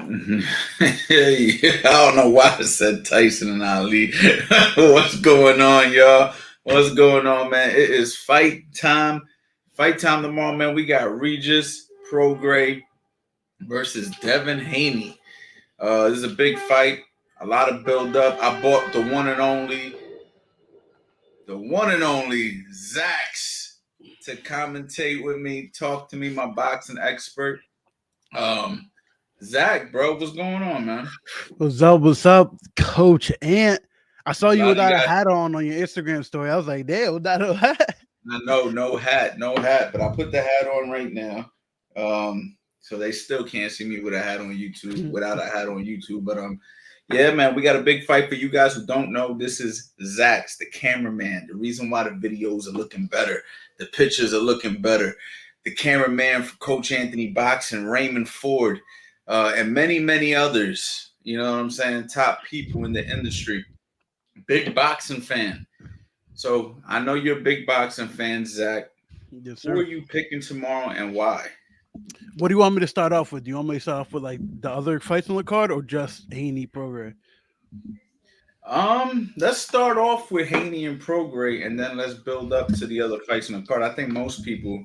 I don't know why I said Tyson and Ali. What's going on, y'all? What's going on, man? It is fight time. Fight time tomorrow, man. We got Regis Prograis versus Devin Haney. This is a big fight. A lot of build up. I bought the one and only Zax to commentate with me, talk to me, my boxing expert. Um, Zach, bro, what's going on, man? What's up, Coach Ant? I saw A you lot of you without a got. hat on your Instagram story. I was like, damn, without a hat. I know, no hat, but I put the hat on right now. So they still can't see me with a hat on YouTube, without a hat on YouTube. But yeah, man, we got a big fight for you guys who don't know. This is Zax, the cameraman. The reason why the videos are looking better, the pictures are looking better. The cameraman for Coach Anthony Boxing, Raymond Ford, and many, many others. You know what I'm saying? Top people in the industry. Big boxing fan. So I know you're a big boxing fan, Zach. Yes, Who sir. are you picking tomorrow and why? What do you want me to start off with? Do you want me to start off with like the other fights on the card or just Haney program? Let's start off with Haney and Prograis, and then let's build up to the other fights on the card. I think most people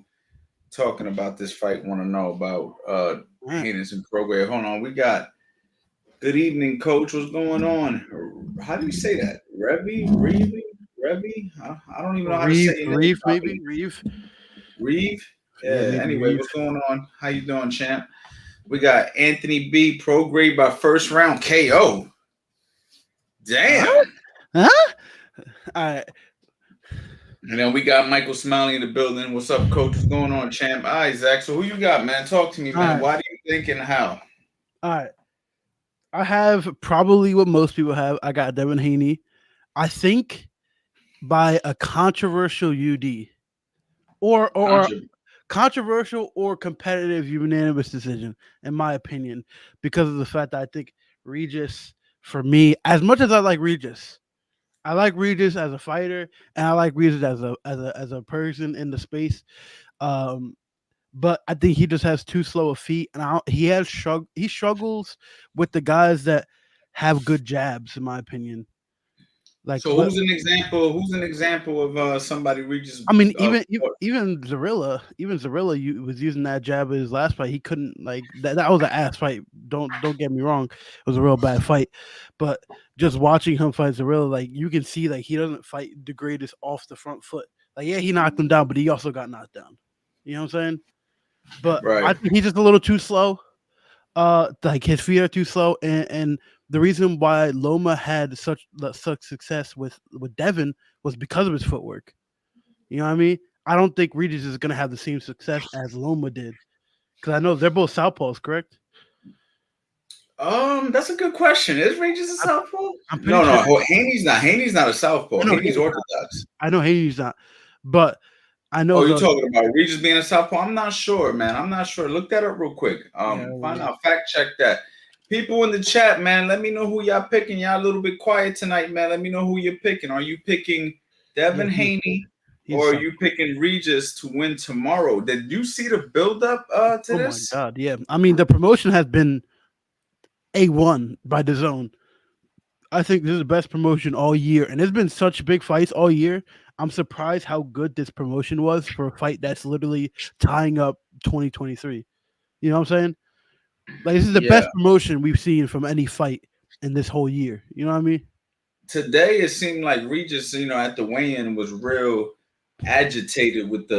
talking about this fight want to know about All right. Haney and Prograis. Hold on, we got good evening, Coach. What's going on? How do you say that? Revy? I don't even know how to say your name Reeve, maybe properly. Reeve. Reeve. Yeah, Yeah. maybe Anyway, Reeve. what's going on? How you doing, champ? We got Anthony B. Prograis by first round KO. Huh? Damn. Huh? All right. And then we got Michael Smiley in the building. What's up, coach? What's going on, champ? All right, Zach. So who you got, man? Talk to me, All man. right. Why do you think and how? All right. I have probably what most people have. I got Devin Haney. I think by a controversial UD or Contra- controversial or competitive unanimous decision, in my opinion, because of the fact that I think Regis, for me, as much as I like Regis as a fighter, and I like Regis as a person in the space. Um, but I think he just has too slow a feet, and he struggles with the guys that have good jabs, in my opinion. Like so who's an example? Who's an example of somebody we just I mean, fought? even Zarilla was using that jab in his last fight. He couldn't like that. That was an ass fight. Don't get me wrong. It was a real bad fight, but just watching him fight Zarilla, like you can see, like he doesn't fight the greatest off the front foot. Like yeah, he knocked him down, but he also got knocked down. You know what I'm saying? But I Right. think he's just a little too slow. Like his feet are too slow, and the reason why Loma had such success with Devin was because of his footwork. You know what I mean? I don't think Regis is going to have the same success as Loma did because I know they're both southpaws, correct? That's a good question. Is Regis a I'm, southpaw? I'm pretty No, sure. no. Haney's not. Haney's not a southpaw. I know Haney's Haney's not. orthodox. I know Haney's not, but I know Oh, you're the talking about Regis being a southpaw? I'm not sure, man. I'm not sure. Look that up real quick. yeah. Find out. Fact check that. People in the chat, man. Let me know who y'all picking. Y'all a little bit quiet tonight, man. Let me know who you're picking. Are you picking Yeah, Devin Haney, he's or are south. you picking Regis to win tomorrow? Did you see the build up to Oh my this? god, yeah. I mean, the promotion has been A1 by the zone. I think this is the best promotion all year, and there's been such big fights all year. I'm surprised how good this promotion was for a fight that's literally tying up 2023. You know what I'm saying? Like this is the Yeah. best promotion we've seen from any fight in this whole year. You know what I mean? Today it seemed like Regis, at the weigh-in was real agitated with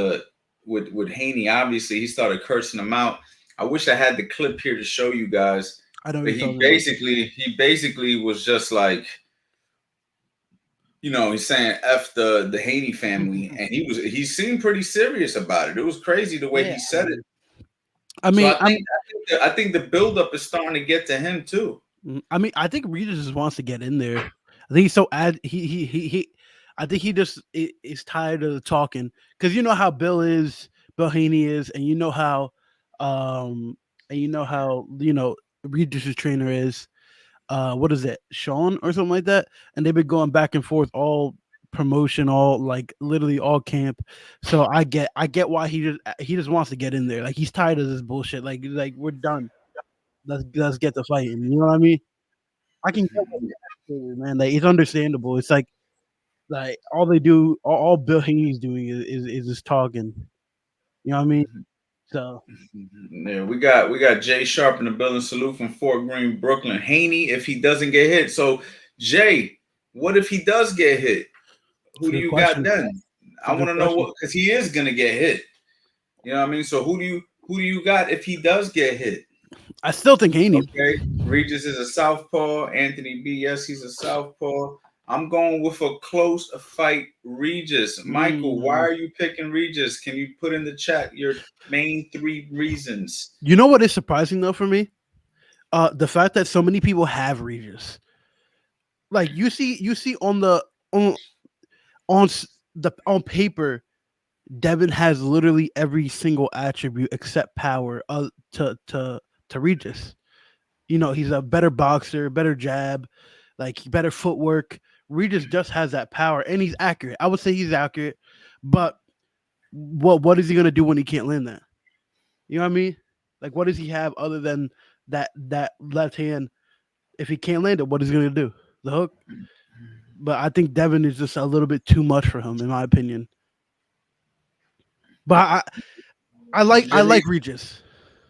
with Haney. Obviously, he started cursing him out. I wish I had the clip here to show you guys, I know what but you're talking about. he basically was just like, he's saying F the Haney family, and he seemed pretty serious about it. It was crazy the way Yeah, he said it. I So mean, I think the buildup is starting to get to him too. I think Regis just wants to get in there. I think he's so he. I think he just is tired of the talking because you know how Bill Haney is, and you know how, Regis's trainer is. What is it, Sean or something like that? And they've been going back and forth all promotion, all like literally all camp. So I get why he just wants to get in there. Like he's tired of this bullshit. Like we're done. let's get the fighting. You know what I mean? I can get what he's asking, man. Like it's understandable. It's like all they do, all Bill Haney's doing is just talking. You know what I mean? So Yeah, we got Jay Sharp in the building. Salute from Fort Greene, Brooklyn. Haney, if he doesn't get hit. So Jay, what if he does get hit? it's a Who do good you got question. then? It's a I want good to know question. what, because he is gonna get hit. You know what I mean? So who do you got if he does get hit? I still think Haney. Okay, Regis is a southpaw. Anthony B, yes, he's a southpaw. I'm going with a close fight, Regis. Michael, why Mm. are you picking Regis? Can you put in the chat your main three reasons? You know what is surprising though for me? The fact that so many people have Regis. Like you see on on paper, Devin has literally every single attribute except power to Regis. You know, he's a better boxer, better jab, like better footwork. Regis just has that power and he's accurate. I would say he's accurate, but what is he gonna do when he can't land that? You know what I mean? Like what does he have other than that left hand? If he can't land it, what is he gonna do? The hook? But I think Devin is just a little bit too much for him, in my opinion. But I Jimmy like Regis.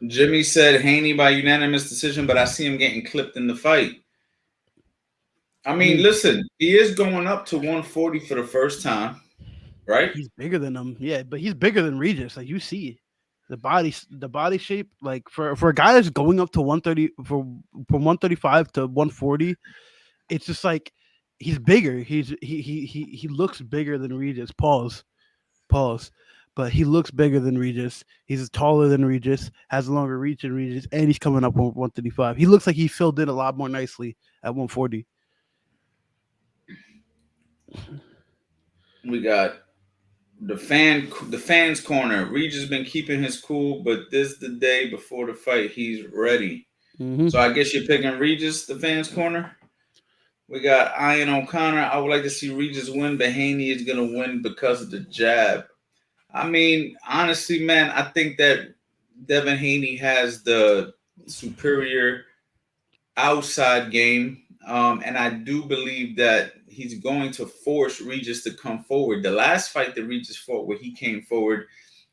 Jimmy said Haney by unanimous decision, but I see him getting clipped in the fight. I I mean, mean, listen, he is going up to 140 for the first time, right? he's bigger than him, yeah, but he's bigger than Regis. Like you see, the body shape, like for a guy that's going up to 130 from 135 to 140, it's just like he's bigger. He looks bigger than Regis. Pause. But he looks bigger than Regis. He's taller than Regis, has a longer reach than Regis, and he's coming up on 135. He looks like he filled in a lot more nicely at 140. We got the fans corner. Regis been keeping his cool, but this the day before the fight. He's ready. So Mm-hmm. I guess you're picking Regis, the fans corner. We got Ian O'Connor. I would like to see Regis win, but Haney is gonna win because of the jab. I mean, honestly, man, I think that Devin Haney has the superior outside game. And I do believe that he's going to force Regis to come forward. The last fight that Regis fought, where he came forward,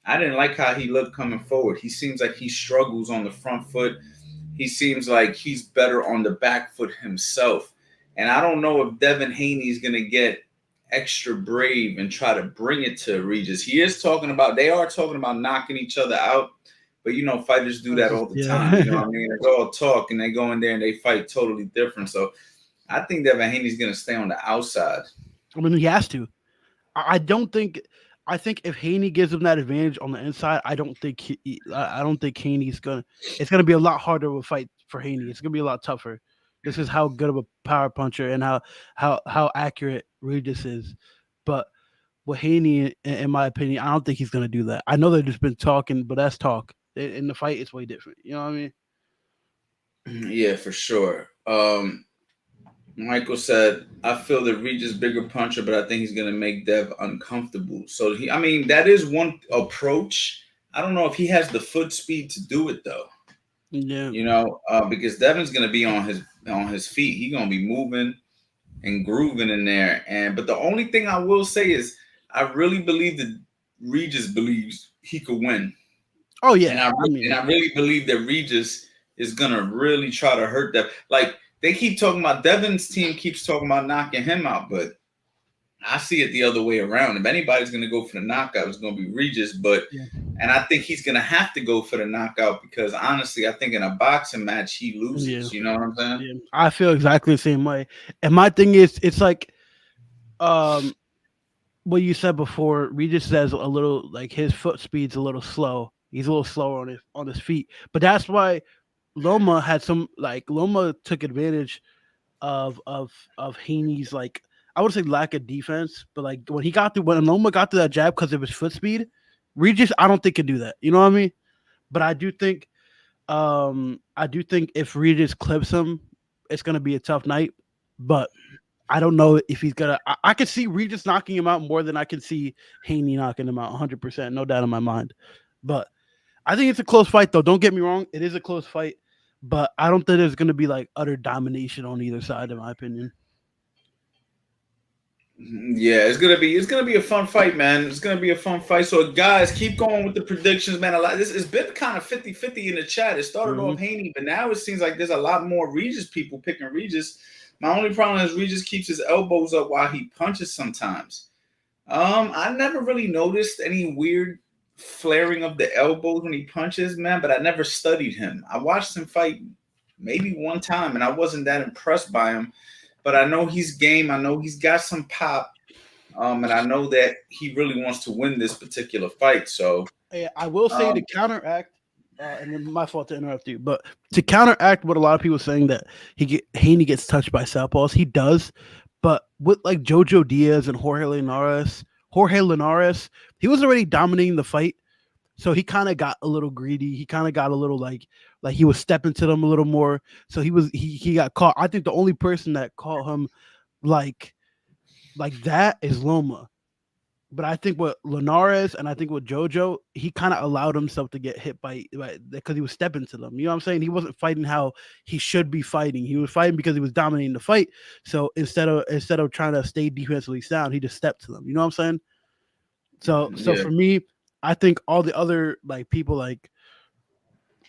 I didn't like how he looked coming forward. He seems like he struggles on the front foot. He seems like he's better on the back foot himself. And I don't know if Devin Haney is going to get extra brave and try to bring it to Regis. They are talking about knocking each other out. But fighters do That's that just, all the time. You know yeah. what I mean? They all talk and they go in there and they fight totally different. So I think Devin Haney's gonna stay on the outside. I mean, he has to. I don't think. I think if Haney gives him that advantage on the inside, I don't think Haney's gonna. It's gonna be a lot harder of a fight for Haney. It's gonna be a lot tougher. This is how good of a power puncher and how accurate Regis is. But with Haney, in my opinion, I don't think he's gonna do that. I know they've just been talking, but that's talk. In the fight, it's way different. You know what I mean? Yeah, for sure. Michael said, I feel that Regis bigger puncher, but I think he's gonna make Dev uncomfortable. So I mean, that is one approach. I don't know if he has the foot speed to do it though. Yeah. Because Devin's gonna be on his feet. He's gonna be moving and grooving in there. But the only thing I will say is I really believe that Regis believes he could win. Oh And yeah. I I re- and mean, I really believe that Regis is gonna really try to hurt them. Like they keep talking about Devin's team keeps talking about knocking him out, but I see it the other way around. If anybody's gonna go for the knockout, it's gonna be Regis. yeah. And I think he's gonna have to go for the knockout because honestly, I think in a boxing match he Yeah. loses. You know what I'm saying? Yeah. I feel exactly the same way. And my thing is, it's like, um, what you said before. Regis says a little like his foot speed's a little slow. He's a little slower on his feet, but that's why Loma took advantage of Haney's like I would say lack of defense, but like when Loma got to that jab because of his foot speed, Regis I don't think could do that. You know what I mean? But I do think if Regis clips him, it's gonna be a tough night. But I don't know if he's gonna. I could see Regis knocking him out more than I can see Haney knocking him out. 100%, no doubt in my mind. But I think it's a close fight, though. Don't get me wrong; it is a close fight. but I don't think there's gonna be like utter domination on either side, in my opinion. Yeah, it's gonna be a fun fight, man. It's gonna be a fun fight. So guys, keep going with the predictions, man. A lot this it's been kind of 50-50 in the chat. It started Hmm. off Haney, but now it seems like there's a lot more Regis people picking Regis. My only problem is Regis keeps his elbows up while he punches sometimes. I never really noticed any weird flaring of the elbows when he punches, man, but I never studied him. I watched him fight maybe one time and I wasn't that impressed by him, but I know he's game. I know he's got some pop. And I know that he really wants to win this particular fight. So, Yeah, I will say to um, counteract, and then my fault to interrupt you, but to counteract what a lot of people are saying that Haney gets touched by southpaws, he does. But with like Jojo Diaz and Jorge Linares, he was already dominating the fight, so he kind of got a little greedy. He kind of got a little like he was stepping to them a little more. So he got caught. I think the only person that caught him like that is Loma. But I think with Linares and I think with JoJo, he kind of allowed himself to get hit by because he was stepping to them. You know what I'm saying? He wasn't fighting how he should be fighting. He was fighting because he was dominating the fight. So instead of trying to stay defensively sound, he just stepped to them. You know what I'm saying? So yeah, for me, I think all the other like people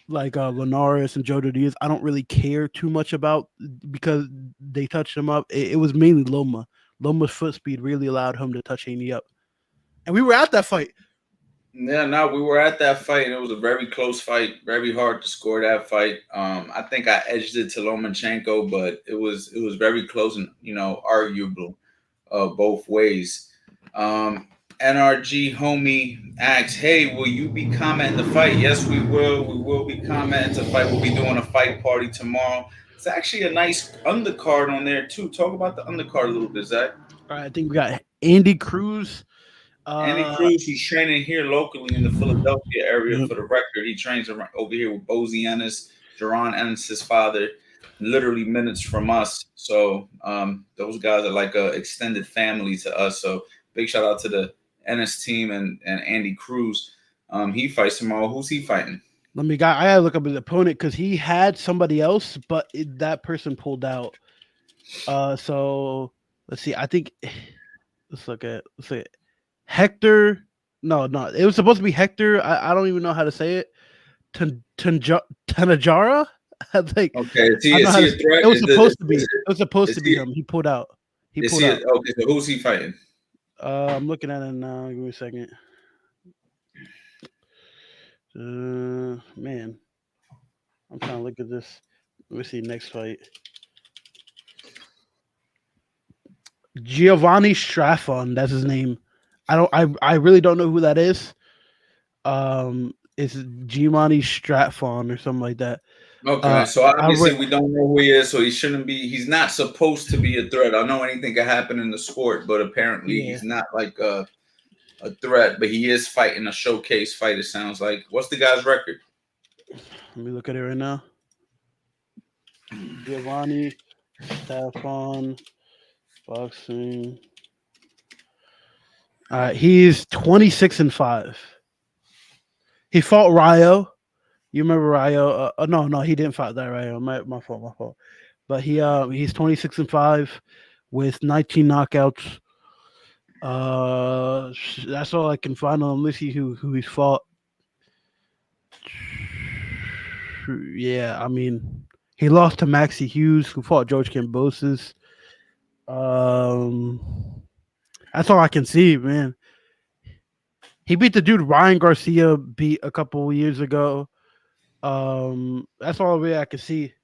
Linares and JoJo Diaz, I don't really care too much about because they touched him up. It was mainly Loma. Loma's foot speed really allowed him to touch Haney up. And we were at that fight. yeah. No, we were at that fight. It was a very close fight. Very hard to score that fight. I think I edged it to Lomachenko, but it was very close and arguable, both ways. Um, NRG homie asks, "Hey, will you be commenting the fight?" Yes, we will. We will be commenting the fight. We'll be doing a fight party tomorrow. It's actually a nice undercard on there too. Talk about the undercard a little bit, Zach. All right, I think we got Andy Cruz. Andy Uh, Cruz, he's training here locally in the Philadelphia area. yep. For the record, he trains over here with Bozy Ennis, Jerron Ennis, his father, literally minutes from us. So those guys are like a extended family to us. So big shout out to the Ennis team and Andy Cruz. He fights tomorrow. Who's he fighting? I gotta look up his opponent because he had somebody else, but that person pulled out. So let's see. I think let's look at Hector. No, no, it was supposed to be Hector. I don't even know how to say it. Tanajara. I think Okay, I know is how he to. a threat? It was supposed to be. It was supposed Is to be he him. He pulled out. He is pulled he out. okay? So who's he fighting? I'm looking at it now. Give me a second. Man, I'm trying to look at this. Let me see next fight. Giovanni Straffon, that's his name. I really don't know who that is. It's Giovanni Straffon or something like that. Okay, so I re- obviously we don't know who he is, so he shouldn't be. He's not supposed to be a threat. I know anything can happen in the sport, but apparently yeah. he's not like a threat. But he is fighting a showcase fight. It sounds like. What's the guy's record? Let me look at it right now. Giovanni Straffon boxing. He's 26-5. He fought Ryo. You remember Ryo? No, he didn't fight that Ryo. My fault, my fault. But he's 26-5 with 19 knockouts. That's all I can find on him. Let's see who he's fought. Yeah, I mean, he lost to Maxie Hughes, who fought George Kambosos. That's all I can see, man. He beat the dude Ryan Garcia beat a couple years ago. That's all the way I can see.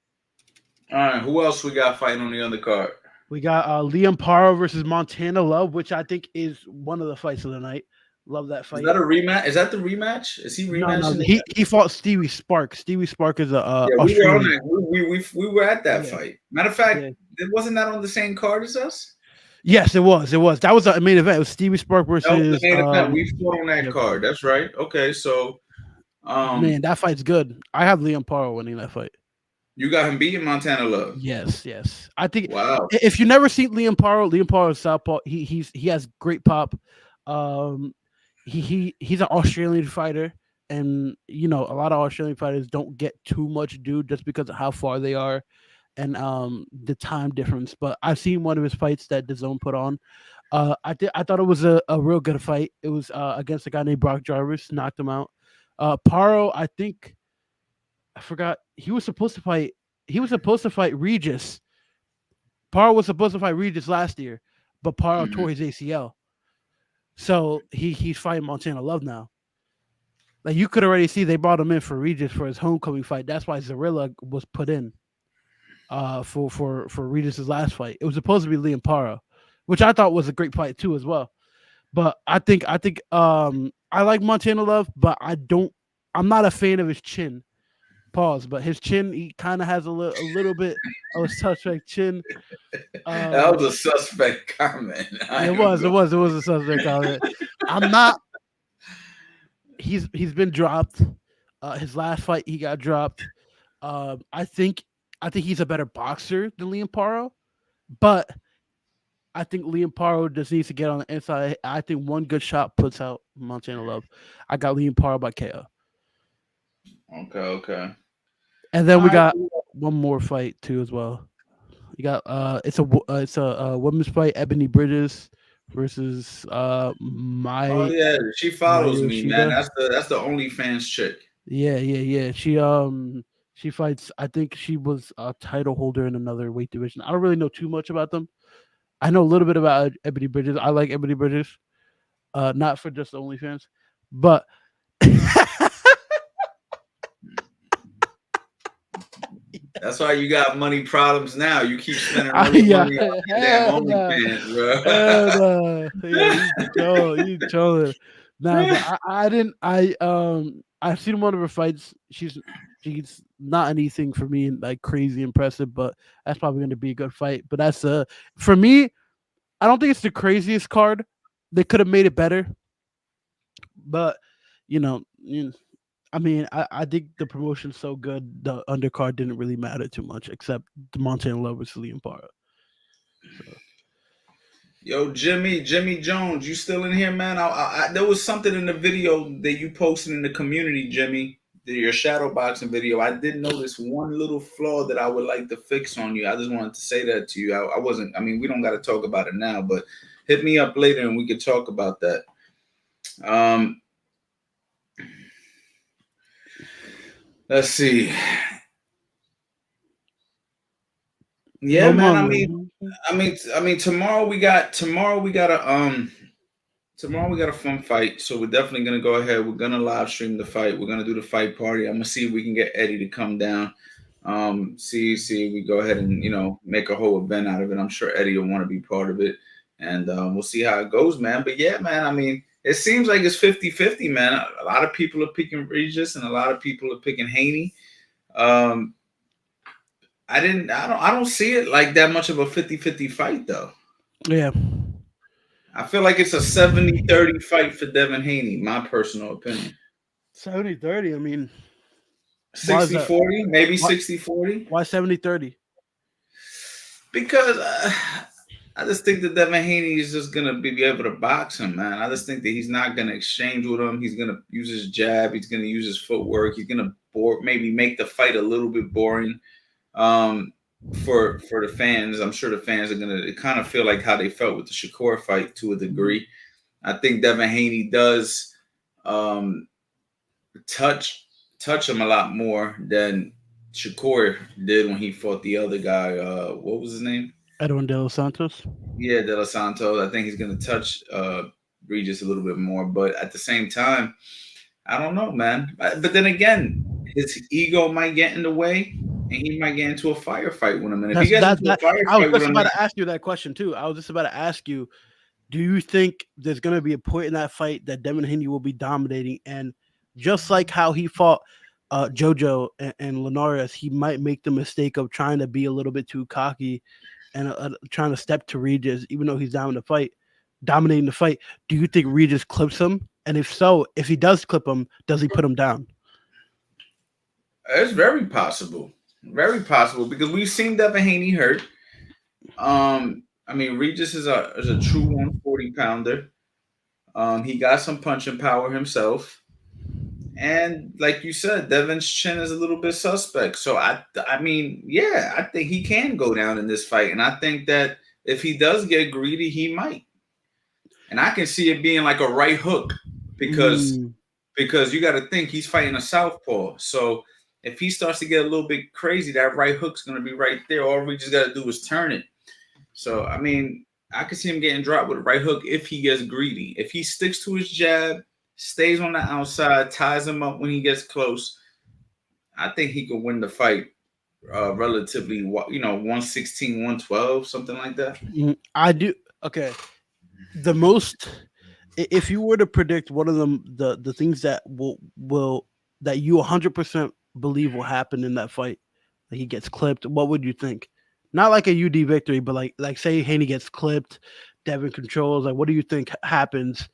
All right, who else we got fighting on the undercard? We got Liam Paro versus Montana Love, which I think is one of the fights of the night. Love that Is fight. that a rematch? Is that the rematch? Is he No, rematching? he fought Stevie Spark. Stevie Spark is a Yeah, we were on Australian. that. We were at that Yeah, fight. Matter of fact, yeah. wasn't that on the same card as us? Yes, it was. It was. That was the main event. It was Stevie Spark That was the versus main event. We fought on that yeah. card. That's right. Okay, so Man, that fight's good. I have Liam Paro winning that fight. you got him beating Montana Love. Yes. I think Wow. if you never seen Liam Paro is southpaw. He has great pop. He's an Australian fighter. and a lot of Australian fighters don't get too much due just because of how far they are and the time difference. But I've seen one of his fights that the zone put on. I thought it was a real good fight. It was against a guy named Brock Jarvis, knocked him out. Paro, I think I forgot he was supposed to fight. He was supposed to fight Regis. Paro was supposed to fight Regis last year, but Paro tore Mhm. his ACL, so he's fighting Montana Love now. Like you could already see, they brought him in for Regis for his homecoming fight. That's why Zarilla was put in for Regis's last fight. It was supposed to be Liam Paro, which I thought was a great fight too as well. But I think I like Montana Love, but I'm not a fan of his chin. Pause. But his chin, he kind of has a little bit of a suspect chin. That Um, was a suspect comment. I it ain't gonna was, it go. was, it was a suspect comment. I'm not. He's been dropped. His last fight, he got dropped. Um, I think I think he's a better boxer than Liam Paro, but I think Liam Paro just needs to get on the inside. I think one good shot puts out Montana Love. I got Liam Paro by KO. Okay, okay. And then All we right. got one more fight too as well. You got it's a women's fight, Ebony Bridges versus Oh my yeah, she follows Mario me, man. Shida. That's the OnlyFans chick. Yeah, yeah, yeah. She fights. I think she was a title holder in another weight division. I don't really know too much about them. I know a little bit about Ebony Bridges. I like Ebony Bridges. Not for just OnlyFans, but That's why you got money problems now. You keep spending all your yeah, money on your damn hell nah, OnlyFans, bro. hell nah. Yeah, you trolling. Nah, but I didn't. I've seen one of her fights. She's not anything for me like crazy impressive, but that's probably going to be a good fight. But that's for me. I don't think it's the craziest card. They could have made it better, but you know, I mean, I think the promotion's so good, the undercard didn't really matter too much, except the Montana Love versus Liam Parra. So Yo, Jimmy Jones, you still in here, man? There was something in the video that you posted in the community, Jimmy, your shadow boxing video. I did notice one little flaw that I would like to fix on you. I just wanted to say that to you. I wasn't. I mean, we don't got to talk about it now, but hit me up later and we could talk about that. Um, let's see. Yeah, Loma, man. I mean, tomorrow we got a fun fight, so we're definitely gonna go ahead. We're gonna live stream the fight. We're gonna do the fight party. I'm gonna see if we can get Eddie to come down. See if we go ahead and make a whole event out of it. I'm sure Eddie will want to be part of it, and we'll see how it goes, man. But yeah, man. I mean, it seems like it's 50-50, man. A lot of people are picking Regis, and a lot of people are picking Haney. Um, I don't see it like that much of a 50-50 fight though. yeah, I feel like it's a 70-30 fight for Devin Haney, my personal opinion. 70-30. I mean, why is that? 60-40, maybe Why 60-40. why 70-30? Because I just think that Devin Haney is just going to be able to box him, man. I just think that he's not going to exchange with him. He's going to use his jab. He's going to use his footwork. He's going to maybe make the fight a little bit boring. Um, for the fans, I'm sure the fans are gonna kind of feel like how they felt with the Shakur fight to a degree. I think Devin Haney does um, touch him a lot more than Shakur did when he fought the other guy. What was his name? Edwin De Los Santos. Yeah, De Los Santos. I think he's gonna touch Regis a little bit more, but at the same time, I don't know, man. But then again, his ego might get in the way, and he might get into a firefight with him. And if he That's gets that into a that. I was firefight with just him, about to ask you that question too. I was just about to ask you, do you think there's going to be a point in that fight that Devin Haney will be dominating, and just like how he fought JoJo and Linares, he might make the mistake of trying to be a little bit too cocky and trying to step to Regis, even though he's down the fight, dominating the fight. Do you think Regis clips him? And if so, if he does clip him, does he put him down? it's very possible because we've seen Devin Haney hurt. I mean, Regis is a true 140 pounder. He got some punching power himself. And like you said, Devin's chin is a little bit suspect. So I mean, yeah, I think he can go down in this fight, and I think that if he does get greedy, he might. And I can see it being like a right hook because Mm, because you got to think he's fighting a southpaw. So if he starts to get a little bit crazy, that right hook's going to be right there. All we just got to do is turn it. So I mean, I could see him getting dropped with a right hook if he gets greedy. If he sticks to his jab, stays on the outside, ties him up when he gets close, I think he could win the fight relatively, 116, 112, something like that. I do. Okay. The most, if you were to predict one of them, the things that will that you 100% believe will happen in that fight, that he gets clipped, what would you think? Not like a UD victory, but like say Haney gets clipped, Devin controls. Like, what do you think happens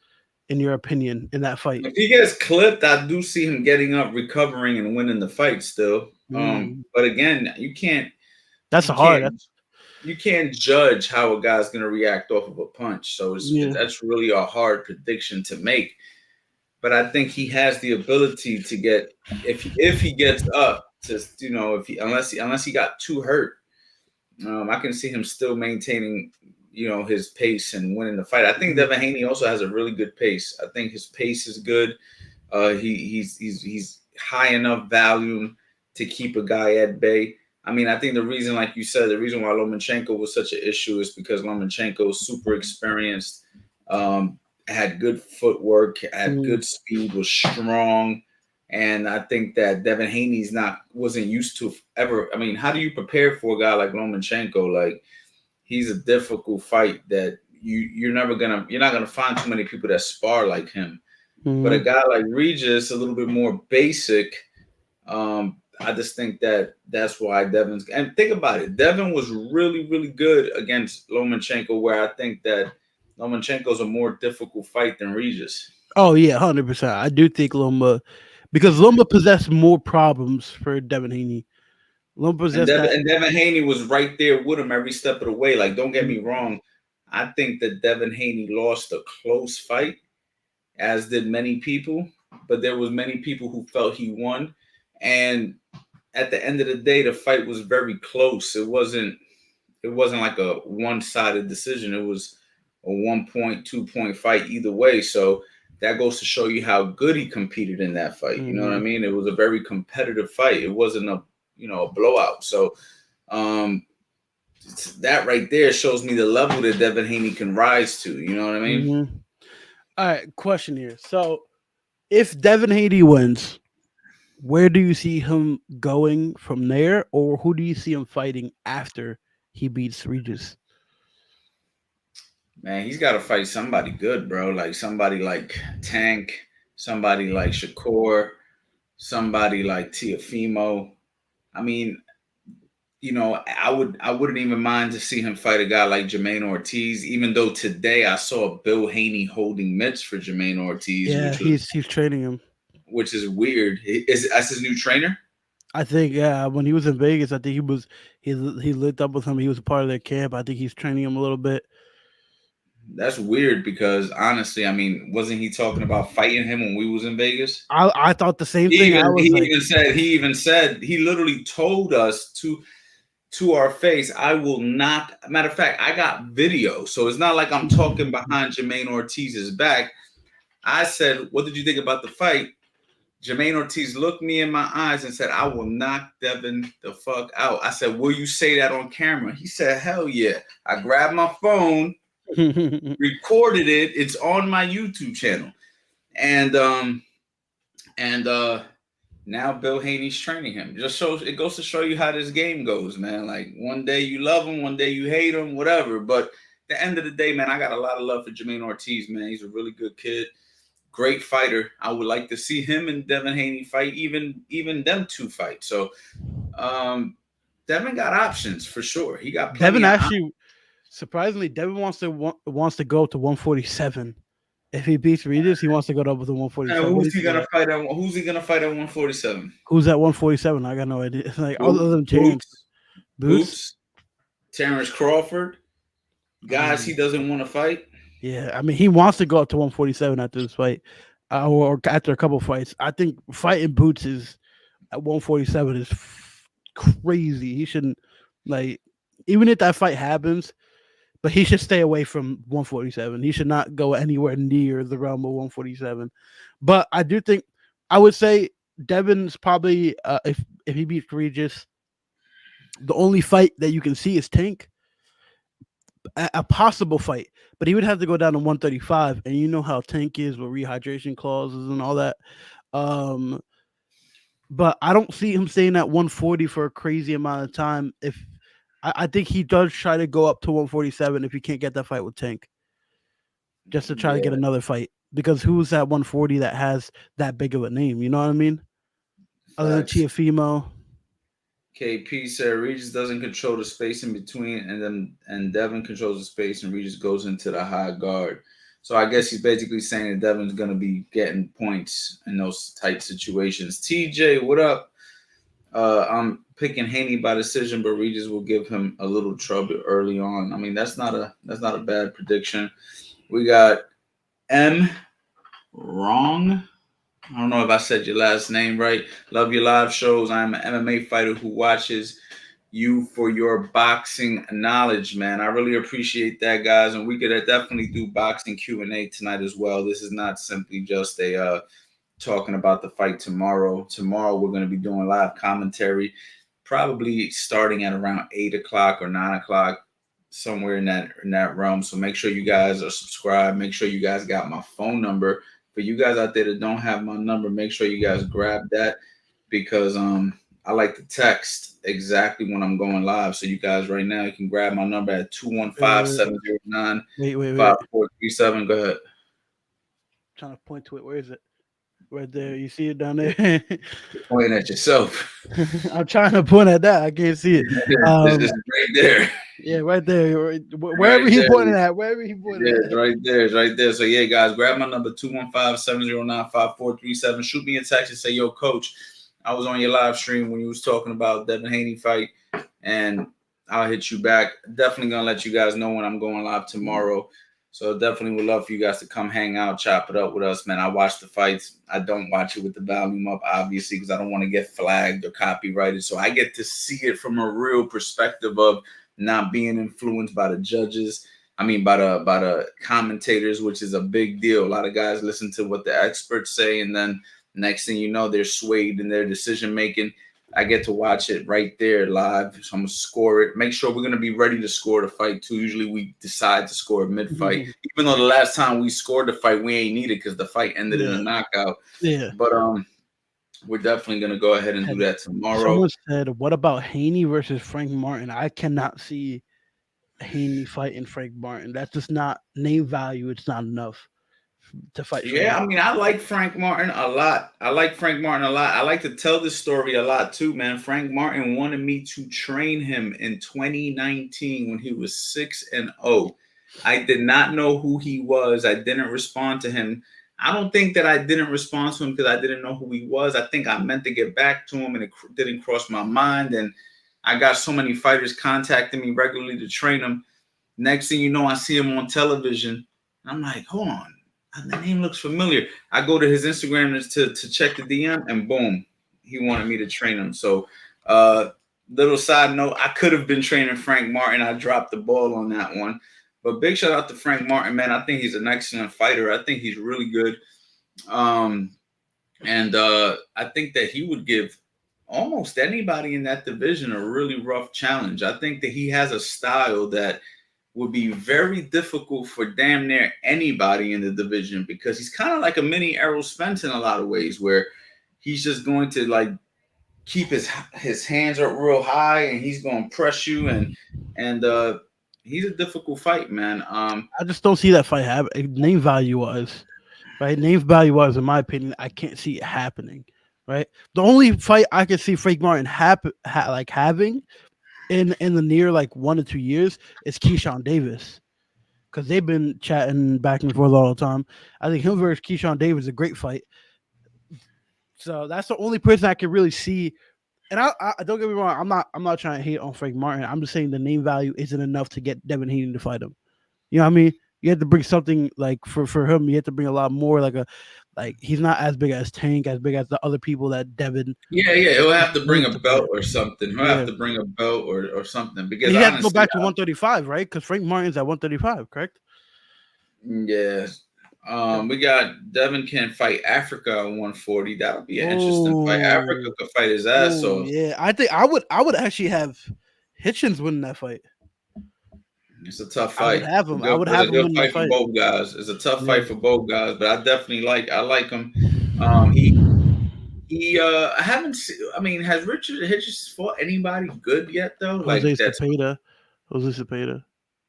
in your opinion in that fight? If he gets clipped, I do see him getting up, recovering, and winning the fight still. Mm, But again, you can't that's you a hard. can't you can't judge how a guy's going to react off of a punch. So Yeah. that's really a hard prediction to make. But I think he has the ability to get if he gets up to if he unless he got too hurt. I can see him still maintaining his pace and winning the fight. I think Mhm. Devin Haney also has a really good pace. I think his pace is good. He's high enough volume to keep a guy at bay. I mean, I think the reason, like you said, the reason why Lomachenko was such an issue is because Lomachenko is super experienced, had good footwork, had Mm, good speed, was strong, and I think that Devin Haney's wasn't used to ever. I mean, how do you prepare for a guy like Lomachenko? Like he's a difficult fight that you're not gonna find too many people that spar like him. But a mhm. guy like Regis, a little bit more basic. I just think that that's why Devin's. And think about it, Devin was really, really good against Lomachenko, where I think that Lomachenko's a more difficult fight than Regis. Oh yeah, 100%. I do think Loma, because Loma possessed more problems for Devin Haney. Loma And possessed Devin that. and Devin Haney was right there with him every step of the way. Like, don't get me wrong, I think that Devin Haney lost a close fight, as did many people. But there was many people who felt he won, and at the end of the day, the fight was very close. It wasn't like a one-sided decision. It was a 1 point, 2 point fight either way. So that goes to show you how good he competed in that fight. You know what I Mhm. mean? It was a very competitive fight. It wasn't a blowout. So um, that right there shows me the level that Devin Haney can rise to. You know what I mean? Mhm. All right, question here. So, if Devin Haney wins, where do you see him going from there, or who do you see him fighting after he beats Regis? Man, he's got to fight somebody good, bro. Like somebody like Tank, somebody like Shakur, somebody like Tiafimo. I mean, I wouldn't even mind to see him fight a guy like Jermaine Ortiz, even though today I saw Bill Haney holding mitts for Jermaine Ortiz, Yeah, he's training him. which is weird. That's his new trainer? I think yeah, when he was in Vegas, I think he linked up with him. He was a part of their camp. I think he's training him a little bit. That's weird because honestly, I mean, wasn't he talking about fighting him when we was in Vegas? I thought the same He thing. I even he was like, even said he literally told us to our face, I will not. Matter of fact, I got video, so it's not like I'm talking behind Jermaine Ortiz's back. I said, "What did you think about the fight?" Jermaine Ortiz looked me in my eyes and said, "I will knock Devin the fuck out." I said, "Will you say that on camera?" He said, "Hell yeah." I grabbed my phone, recorded it. It's on my YouTube channel, and and now Bill Haney's training him. Just shows it goes to show you how this game goes, man. Like one day you love him, one day you hate him, whatever. But at the end of the day, man, I got a lot of love for Jermaine Ortiz, man. He's a really good kid, great fighter. I would like to see him and Devin Haney fight, even them two fight. So um Devin got options for sure. He got plenty Devin of options. actually surprisingly, Devin wants to go to 147. If he beats Regis, he wants to go up with a 147. What do Who's you he think of gonna that? fight at? Who's he gonna fight at 147? Who's at 147? I got no idea. Like other than Chance, Boots, Boots. Boots, Terrence Crawford, guys he Mm, doesn't want to fight. yeah, I mean he wants to go up to 147 after this fight. or after a couple fights. I think fighting Boots is at 147 is crazy. He shouldn't like even if that fight happens, but he should stay away from 147. He should not go anywhere near the realm of 147. But I do think I would say Devin's probably if he beats Regis, the only fight that you can see is Tank, a possible fight. But he would have to go down to 135, and you know how Tank is with rehydration clauses and all that. Um, but I don't see him staying at 140 for a crazy amount of time. If I think he does try to go up to 147 if he can't get that fight with Tank, just to try to get Yeah, another fight. Because who's at 140 that has that big of a name? You know what I mean? Other than facts. Chiafimo. KP said Regis doesn't control the space in between, and Devin controls the space, and Regis goes into the high guard. So I guess he's basically saying that Devin's gonna be getting points in those tight situations. TJ, what up? I'm picking Haney by decision, but Regis will give him a little trouble early on. I mean, that's not a bad prediction. We got M wrong. I don't know if I said your last name right. Love your live shows. I'm an MMA fighter who watches you for your boxing knowledge, man. I really appreciate that, guys. And we could definitely do boxing Q&A tonight as well. This is not simply just a talking about the fight tomorrow. Tomorrow we're going to be doing live commentary, probably starting at around 8 o'clock or 9 o'clock, somewhere in that realm. So make sure you guys are subscribed. Make sure you guys got my phone number. For you guys out there that don't have my number, make sure you guys grab that because I like to text exactly when I'm going live. So you guys right now you can grab my number at Wait, 215 709 wait. 5437. Go ahead. Trying to point to it. Where is it? Right there. You see it down there? You're pointing at yourself. I'm trying to point at that. I can't see it. It's right there. Yeah, right there. Right Wherever he there. pointed at. Wherever he Yeah, pointed it's at. right there. It's right there. So yeah, guys, grab my number 215-709-5437. Shoot me a text and say, yo, coach, I was on your live stream when you was talking about Devin Haney fight, and I'll hit you back. Definitely gonna let you guys know when I'm going live tomorrow. So definitely would love for you guys to come hang out, chop it up with us, man. I watch the fights. I don't watch it with the volume up, obviously, because I don't want to get flagged or copyrighted. So I get to see it from a real perspective of not being influenced by the judges. I mean, by the commentators, which is a big deal. A lot of guys listen to what the experts say, and then next thing you know, they're swayed in their decision making. I get to watch it right there live. So I'm gonna score it. Make sure we're gonna be ready to score the fight too. Usually we decide to score mid-fight. Even though the last time we scored the fight, we ain't needed because the fight ended in a knockout. Yeah. But we're definitely gonna go ahead and do that tomorrow. Someone said, "What about Haney versus Frank Martin?" I cannot see Haney fighting Frank Martin. That's just not name value. It's not enough to fight Frank Yeah, I Martin. mean, I like Frank Martin a lot. I like Frank Martin a lot. I like to tell this story a lot too, man. Frank Martin wanted me to train him in 2019 when he was 6-0. I did not know who he was. I didn't respond to him. I don't think that I didn't respond to him because I didn't know who he was. I think I meant to get back to him and it didn't cross my mind. And I got so many fighters contacting me regularly to train him. Next thing you know, I see him on television. I'm like, hold on, the name looks familiar. I go to his Instagram to check the DM, and boom, he wanted me to train him. So, little side note, I could have been training Frank Martin. I dropped the ball on that one. But big shout out to Frank Martin, man. I think he's an excellent fighter. I think he's really good. And I think that he would give almost anybody in that division a really rough challenge. I think that he has a style that would be very difficult for damn near anybody in the division because he's kind of like a mini Errol Spence in a lot of ways, where he's just going to like keep his hands up real high and he's going to press you and he's a difficult fight, man. I just don't see that fight happen. Name value wise, right? Name value wise, in my opinion, I can't see it happening. Right. The only fight I can see Frank Martin having in the near like 1 to 2 years is Keyshawn Davis, because they've been chatting back and forth all the time. I think him versus Keyshawn Davis is a great fight. So that's the only person I can really see. And I don't get me wrong, I'm not trying to hate on Frank Martin. I'm just saying the name value isn't enough to get Devin Haney to fight him. You know what I mean? You have to bring something like for him. You have to bring a lot more, like Like he's not as big as Tank, as big as the other people that Devin Yeah. He'll is have to bring going a to belt fight. or something. He'll have Yeah, to bring a belt or something and because he has to go honestly, back to 135, right? Because Frank Martin's at 135, correct? yeah. Yep. We got Devin can fight Africa at 140. That'll be an interesting fight. Africa Oh, could fight his ass oh off. yeah. I think I would actually have Hitchens winning that fight. It's a tough I would fight. have It's a him. I good, would it's have a him good winning that fight for fight. both guys. It's a tough Yeah. fight for both guys, but I like him. He I haven't seen, I mean, has Richard Hitchens fought anybody good yet though? Jose Like that's Cepeda. Jose Cepeda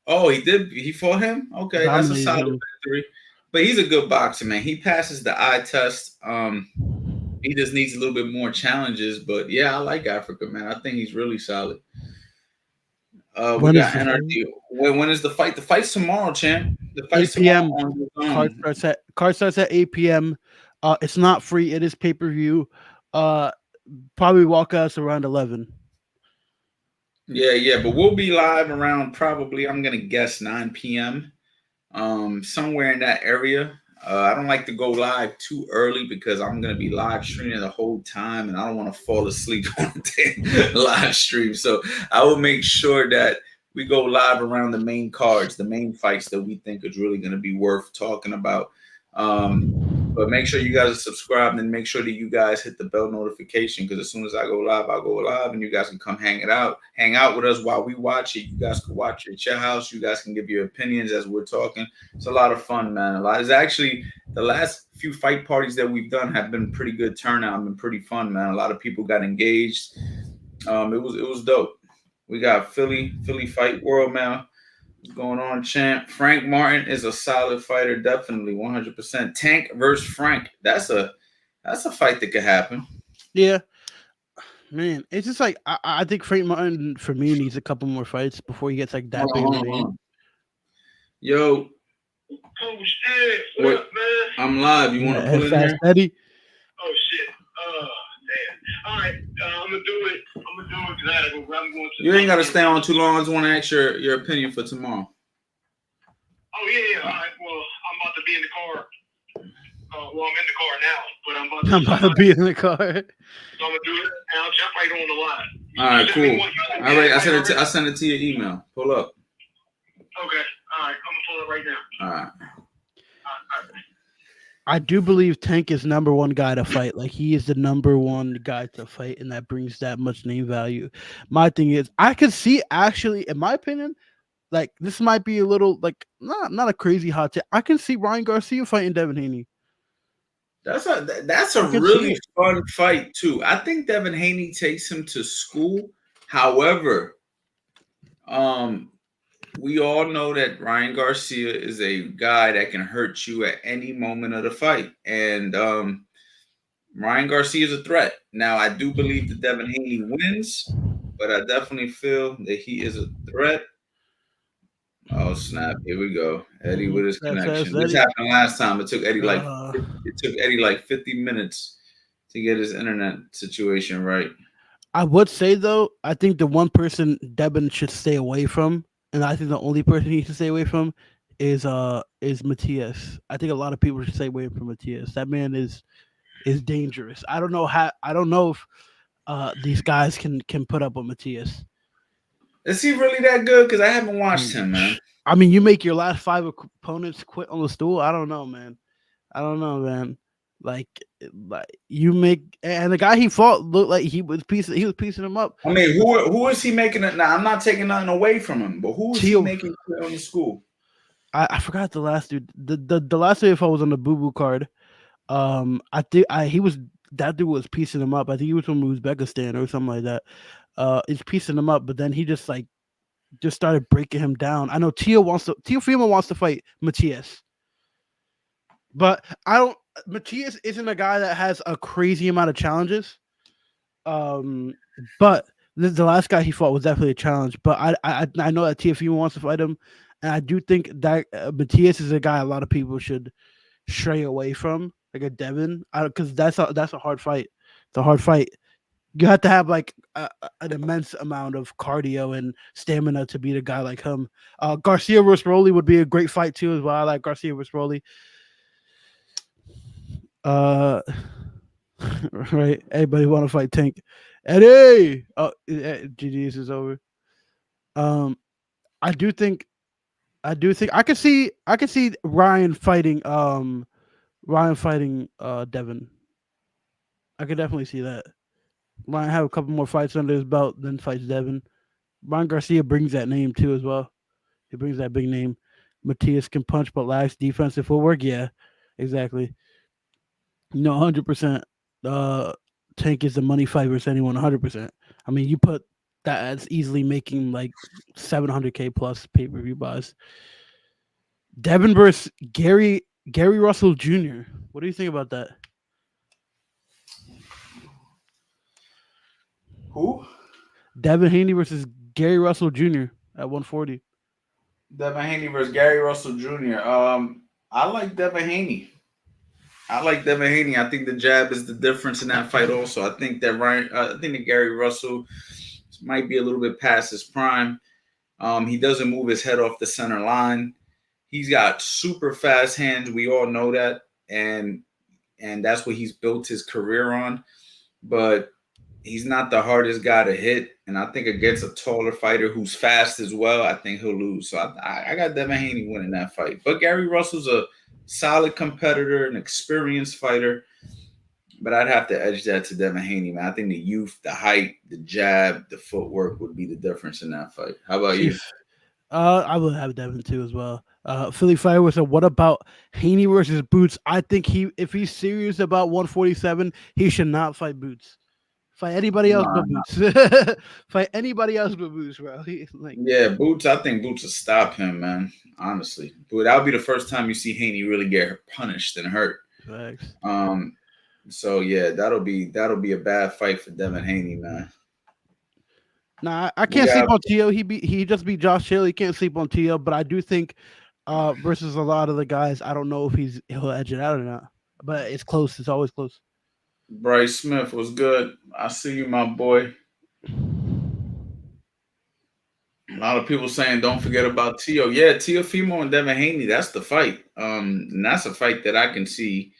oh he fought him? Okay, that's a dominated solid him. victory. But he's a good boxer, man. He passes the eye test. He just needs a little bit more challenges, but yeah, I like Africa, man. I think he's really solid. We When is got the fight? NRD. When is the fight? The fight's tomorrow, champ. The fight's 8 tomorrow p.m. on the Card zone. starts at 8 p.m. It's not free. It is pay per view. Uh, Probably walk us around 11. Yeah, but we'll be live around probably I'm gonna guess 9 p.m. Somewhere in that area. I don't like to go live too early because I'm gonna be live streaming the whole time, and I don't want to fall asleep on the live stream. So I will make sure that we go live around the main cards, the main fights that we think is really gonna be worth talking about. But make sure you guys are subscribed and make sure that you guys hit the bell notification because as soon as I go live, I'll go live and you guys can come hang out with us while we watch it. You guys can watch it at your house. You guys can give your opinions as we're talking. It's a lot of fun, man. A lot. It's actually the last few fight parties that we've done have been pretty good turnout. Been pretty fun, man. A lot of people got engaged. It was dope. We got Philly Fight World, man. What's going on, champ? Frank Martin is a solid fighter, definitely 100%. Tank versus Frank. That's a fight that could happen. Yeah, man. It's just like I think Frank Martin for me needs a couple more fights before he gets like that Hold on, big of hold a on, hold name. on. Yo, Oh shit! What what? up, man? I'm live. You want to Yeah, pull in Fast there? Eddie. Oh shit! Damn. All right, I'm gonna do it. Because I gotta go. I'm going to. You ain't got to stay on too long. I just want to ask your opinion for tomorrow. Oh yeah. All right. Well, I'm about to be in the car. Well, I'm in the car now, but I'm about to. I'm about to be in the car. So I'm gonna do it, and I'll jump right on the line. All right, You sent me cool. one- you sent me All right, an invite already? I sent it to your email. Pull up. Okay. All right. I'm gonna pull it right now. All right. All right. I do believe Tank is number one guy to fight. Like he is the number one guy to fight, and that brings that much name value. My thing is, I could see actually, in my opinion, like this might be a little like not a crazy hot take. I can see Ryan Garcia fighting Devin Haney. That's a I can see really it. fun fight too. I think Devin Haney takes him to school. However, we all know that Ryan Garcia is a guy that can hurt you at any moment of the fight, and Ryan Garcia is a threat. Now, I do believe that Devin Haney wins, but I definitely feel that he is a threat. Oh snap! Here we go, Eddie with his That's connection. This Eddie. happened last time. Uh, It took Eddie like 50 minutes to get his internet situation right. I would say though, I think the one person Devin should stay away from, and I think the only person he should stay away from is Matias. I think a lot of people should stay away from Matias. That man is dangerous. I don't know how. I don't know if these guys can put up with Matias. Is he really that good? Because I haven't watched him, man. I mean, you make your last five opponents quit on the stool. I don't know, man. I don't know, man. Like, like you make and the guy he fought looked like he was piecing him up. I mean, who is he making it now? I'm not taking nothing away from him, but who is he Teal. making quit on the school? I forgot the last dude. The last dude I fought was on the Boo Boo card. I think he was that dude was piecing him up. I think he was from Uzbekistan or something like that. He's piecing him up, but then he just started breaking him down. I know Teofimo wants to fight Matias, but I don't. Matias isn't a guy that has a crazy amount of challenges. But the last guy he fought was definitely a challenge. But I know that Teofimo wants to fight him, and I do think that Matias is a guy a lot of people should stray away from, like a Devin, because that's a hard fight. It's a hard fight. You have to have like an immense amount of cardio and stamina to beat a guy like him. Garcia versus Rolly would be a great fight too as well. I like Garcia versus Rolly. Uh, right. Everybody want to fight Tank. Eddie. Oh, GG's is over. Um, I do think. I could see Ryan fighting Devin. I could definitely see that. Ryan have a couple more fights under his belt, then fights Devin. Ryan Garcia brings that name too as well. He brings that big name. Matias can punch but lacks defensive footwork. Yeah, exactly. No, 100%. Uh, Tank is the money fight versus anyone. 100%. I mean, you put that as easily making like 700K plus pay per view buys. Devin versus Gary Russell Jr. What do you think about that? Who? Devin Haney versus Gary Russell Jr. at 140. Devin Haney versus Gary Russell Jr. I like Devin Haney. I think the jab is the difference in that fight. Also, I think that I think that Gary Russell might be a little bit past his prime. He doesn't move his head off the center line. He's got super fast hands. We all know that, and that's what he's built his career on. But he's not the hardest guy to hit, and I think against a taller fighter who's fast as well, I think he'll lose. So I got Devin Haney winning that fight. But Gary Russell's a solid competitor, an experienced fighter. But I'd have to edge that to Devin Haney, man. I think the youth, the height, the jab, the footwork would be the difference in that fight. How about you? I would have Devin too as well. Philly Fireworks said, "What about Haney versus Boots? I think if he's serious about 147, he should not fight Boots. Fight anybody else Nah, but Boots. Fight anybody else but Boots, bro. yeah, Boots. I think Boots will stop him, man. Honestly, but that'll be the first time you see Haney really get punished and hurt. Facts. So yeah, that'll be a bad fight for Devin Haney, man. Nah, I can't sleep on Tio. He just beat Josh Hill. He can't sleep on Tio, but I do think versus a lot of the guys, I don't know if he'll edge it out or not. But it's close. It's always close. Bryce Smith was good. I see you, my boy. A lot of people saying don't forget about Tio. Yeah, Teofimo and Devin Haney. That's the fight. And that's a fight that I can see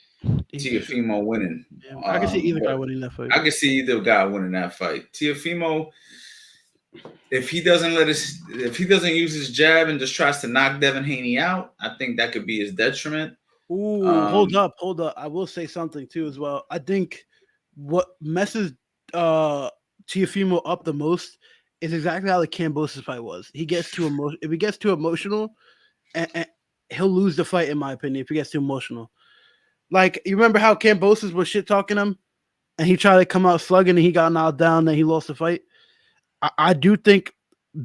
Teofimo winning. Yeah, I can see either guy winning that fight. I can see either guy winning that fight. Teofimo, if he doesn't use his jab and just tries to knock Devin Haney out, I think that could be his detriment. Ooh, hold up. I will say something too as well. I think what messes Teofimo up the most is exactly how the Kambosos fight was. He gets too emotional. If he gets too emotional, and he'll lose the fight, in my opinion. If he gets too emotional, like you remember how Kambosos was shit talking him, and he tried to come out slugging, and he got knocked down, and he lost the fight. I do think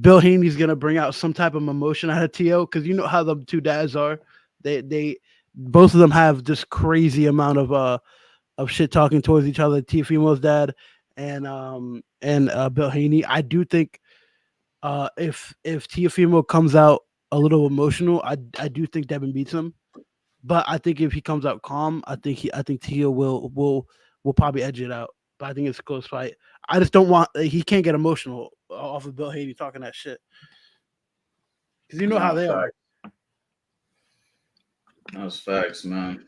Bill Haney's gonna bring out some type of emotion out of Tio because you know how the two dads are. They both of them have this crazy amount of shit talking towards each other. Teofimo's dad and Bill Haney. I do think if Teofimo comes out a little emotional, I do think Devin beats him. But I think if he comes out calm, I think Tio will probably edge it out. But I think it's a close fight. I just don't want he can't get emotional off of Bill Haney talking that shit because you know how they are. That's facts, man.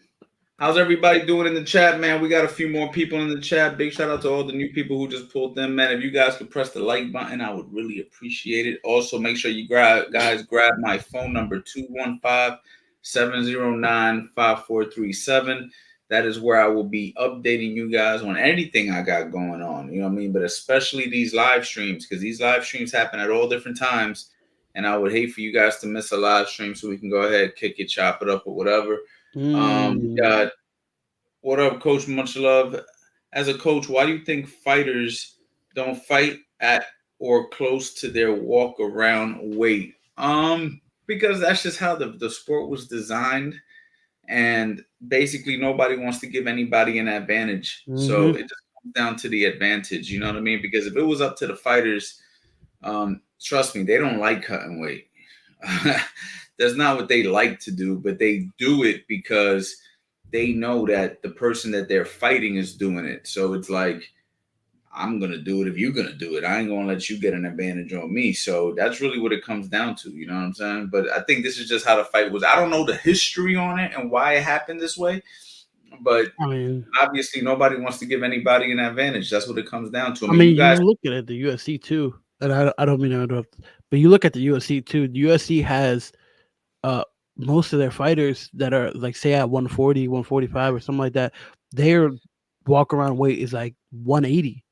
How's everybody doing in the chat, man? We got a few more people in the chat. Big shout out to all the new people who just pulled in, man. If you guys could press the like button, I would really appreciate it. Also, make sure you grab my phone number 215-709-5437. That is where I will be updating you guys on anything I got going on. You know what I mean? But especially these live streams, because these live streams happen at all different times. And I would hate for you guys to miss a live stream so we can go ahead, kick it, chop it up, or whatever. We got what up, Coach Much Love. As a coach, why do you think fighters don't fight at or close to their walk around weight? Because that's just how the sport was designed. And basically nobody wants to give anybody an advantage. So it just comes down to the advantage, you know what I mean? Because if it was up to the fighters, trust me, they don't like cutting weight. That's not what they like to do, but they do it because they know that the person that they're fighting is doing it. So it's like, I'm going to do it if you're going to do it. I ain't going to let you get an advantage on me. So that's really what it comes down to. You know what I'm saying? But I think this is just how the fight was. I don't know the history on it and why it happened this way. But I mean, obviously, nobody wants to give anybody an advantage. That's what it comes down to. I I mean, mean, you you guys. look at it, the UFC too, and I don't mean to interrupt, but you look at the UFC too. The UFC has uh most of their fighters that are like say at 140, 145 or something like that, their walk around weight is like 180.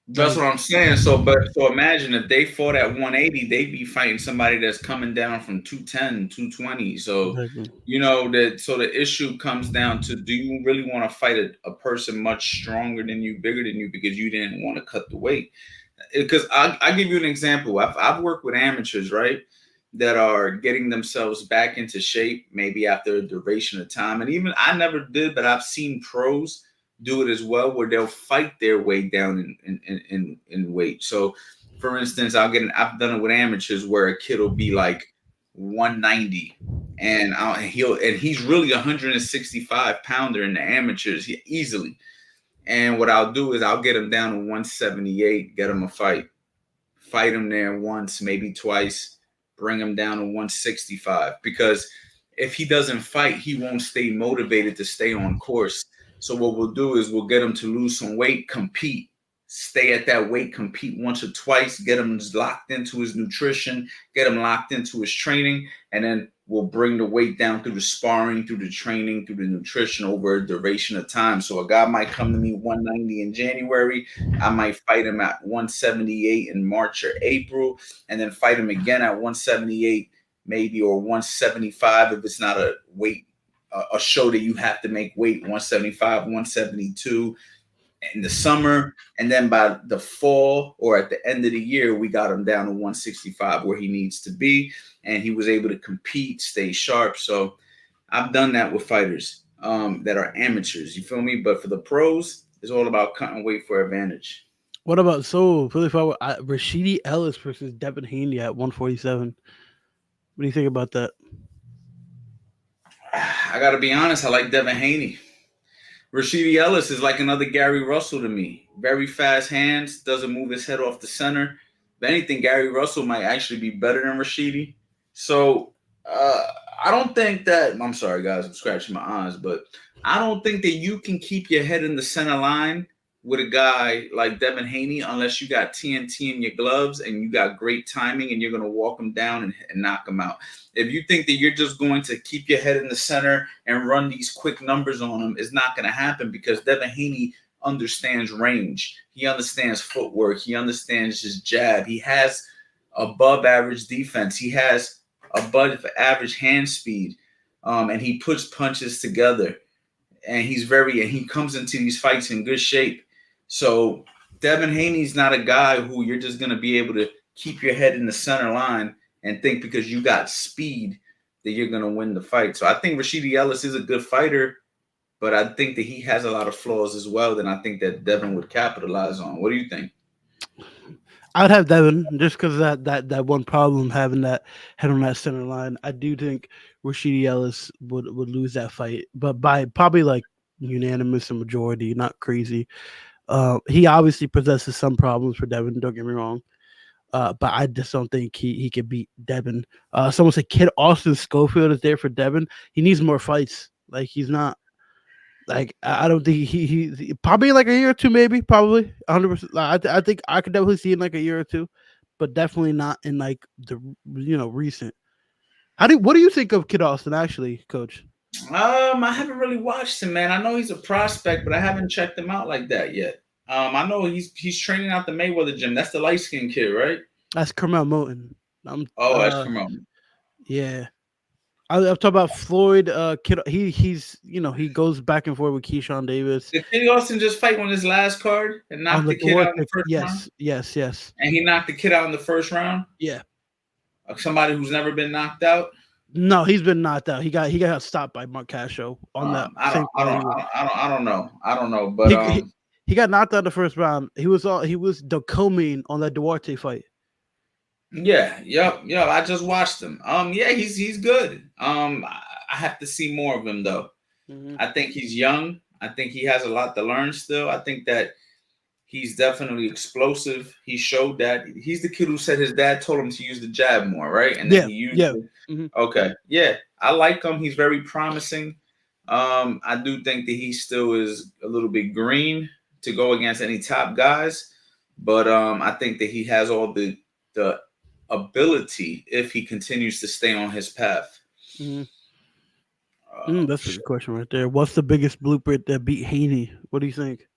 That's Like what I'm saying. So imagine if they fought at 180, they'd be fighting somebody that's coming down from 210, 220. So, exactly. the issue comes down to, do you really want to fight a person much stronger than you, bigger than you, because you didn't want to cut the weight? Because I give you an example. I've worked with amateurs, right, that are getting themselves back into shape, maybe after a duration of time. And even I never did, but I've seen pros do it as well, where they'll fight their way down in weight. So, for instance, I've done it with amateurs where a kid will be like 190, and he's really 165 pounder in the amateurs, easily. And what I'll do is I'll get him down to 178, get him a fight him there once, maybe twice, bring him down to 165. Because if he doesn't fight, he won't stay motivated to stay on course. So what we'll do is we'll get him to lose some weight, compete, stay at that weight, compete once or twice, get him locked into his nutrition, get him locked into his training, and then we'll bring the weight down through the sparring, through the training, through the nutrition over a duration of time. So a guy might come to me 190 in January. I might fight him at 178 in March or April, and then fight him again at 178 maybe, or 175 if it's not a weight, a show that you have to make weight, 175, 172 in the summer. And then by the fall or at the end of the year, we got him down to 165 where he needs to be. And he was able to compete, stay sharp. So I've done that with fighters that are amateurs. You feel me? But for the pros, it's all about cutting weight for advantage. What about so really far? Rashidi Ellis versus Devin Haney at 147. What do you think about that? I got to be honest. I like Devin Haney. Rashidi Ellis is like another Gary Russell to me. Very fast hands, doesn't move his head off the center. If anything, Gary Russell might actually be better than Rashidi. So I don't think that. I'm sorry, guys. I'm scratching my eyes, but I don't think that you can keep your head in the center line with a guy like Devin Haney unless you got TNT in your gloves and you got great timing and you're going to walk him down and knock him out. If you think that you're just going to keep your head in the center and run these quick numbers on him, it's not going to happen, because Devin Haney understands range. He understands footwork. He understands his jab. He has above average defense. He has above average hand speed. And he puts punches together. And he comes into these fights in good shape. So Devin Haney's not a guy who you're just going to be able to keep your head in the center line and think because you got speed that you're going to win the fight. So I think Rashidi Ellis is a good fighter, but I think that he has a lot of flaws as well that I think that Devin would capitalize on. What do you think? I'd have Devin just because that one problem having that head on that center line. I do think Rashidi Ellis would lose that fight, but by probably like unanimous and majority, not crazy. He obviously possesses some problems for Devin. Don't get me wrong. But I just don't think he could beat Devin. Someone said Kid Austin Schofield is there for Devin. He needs more fights. Like he's not. Like I don't think he probably like a year or two, maybe probably 100%. I think I could definitely see in like a year or two, but definitely not in like the recent. What do you think of Kid Austin actually, Coach? I haven't really watched him, man. I know he's a prospect, but I haven't checked him out like that yet. I know he's training out the Mayweather gym. That's the light skinned kid, right? That's Kermel Moton. Oh, that's from Yeah. I'm talking about Floyd. Kid, he's he goes back and forth with Keyshawn Davis Did Kid Austin just fight on his last card and on knocked the the kid out in door. the first round? Yes. And he knocked the kid out in the first round? Yeah. Somebody who's never been knocked out? No, he's been knocked out. He got stopped by Mark Castro on that same card. I don't know, but He got knocked out the first round. He was the co-main on that Duarte fight. yeah, yep. I just watched him. Yeah, he's good. I have to see more of him though. Mm-hmm. I think he's young. I think he has a lot to learn still. I think that he's definitely explosive. He showed that. He's the kid who said his dad told him to use the jab more, right? And then he used it. Mm-hmm. Okay. Yeah. I like him. He's very promising. I do think that he still is a little bit green to go against any top guys, but I think that he has all the ability if he continues to stay on his path. Mm, Uh, that's a good question right there. What's the biggest blueprint that beat Haney? What do you think?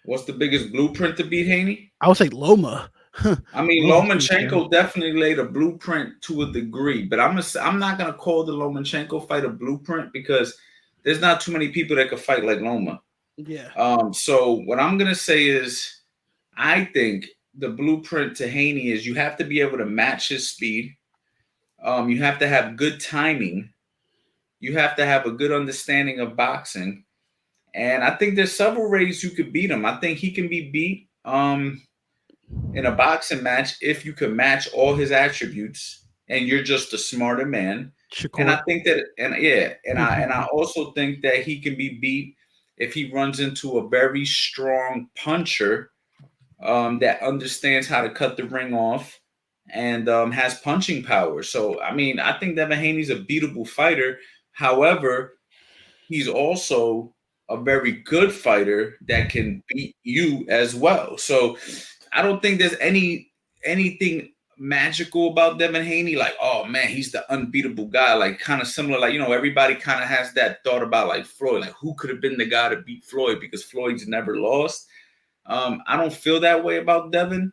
what's the biggest blueprint to beat Haney? I would say Loma. I mean, Loma's pretty scary. Lomachenko definitely laid a blueprint to a degree, but I'm not gonna call the Lomachenko fight a blueprint because there's not too many people that could fight like Loma. Yeah. So what I'm gonna say is, I think the blueprint to Haney is you have to be able to match his speed. You have to have good timing. You have to have a good understanding of boxing, and I think there's several ways you could beat him. I think he can be beat. In a boxing match if you can match all his attributes and you're just a smarter man. And I Shakur. think that and I also think that he can be beat if he runs into a very strong puncher that understands how to cut the ring off and has punching power. So I mean, I think Devin Haney's a beatable fighter. However, he's also a very good fighter that can beat you as well. So I don't think there's anything magical about Devin Haney. Like, oh man, he's the unbeatable guy. Like, kind of similar. Like, everybody kind of has that thought about like Floyd. Like, who could have been the guy to beat Floyd because Floyd's never lost. I don't feel that way about Devin.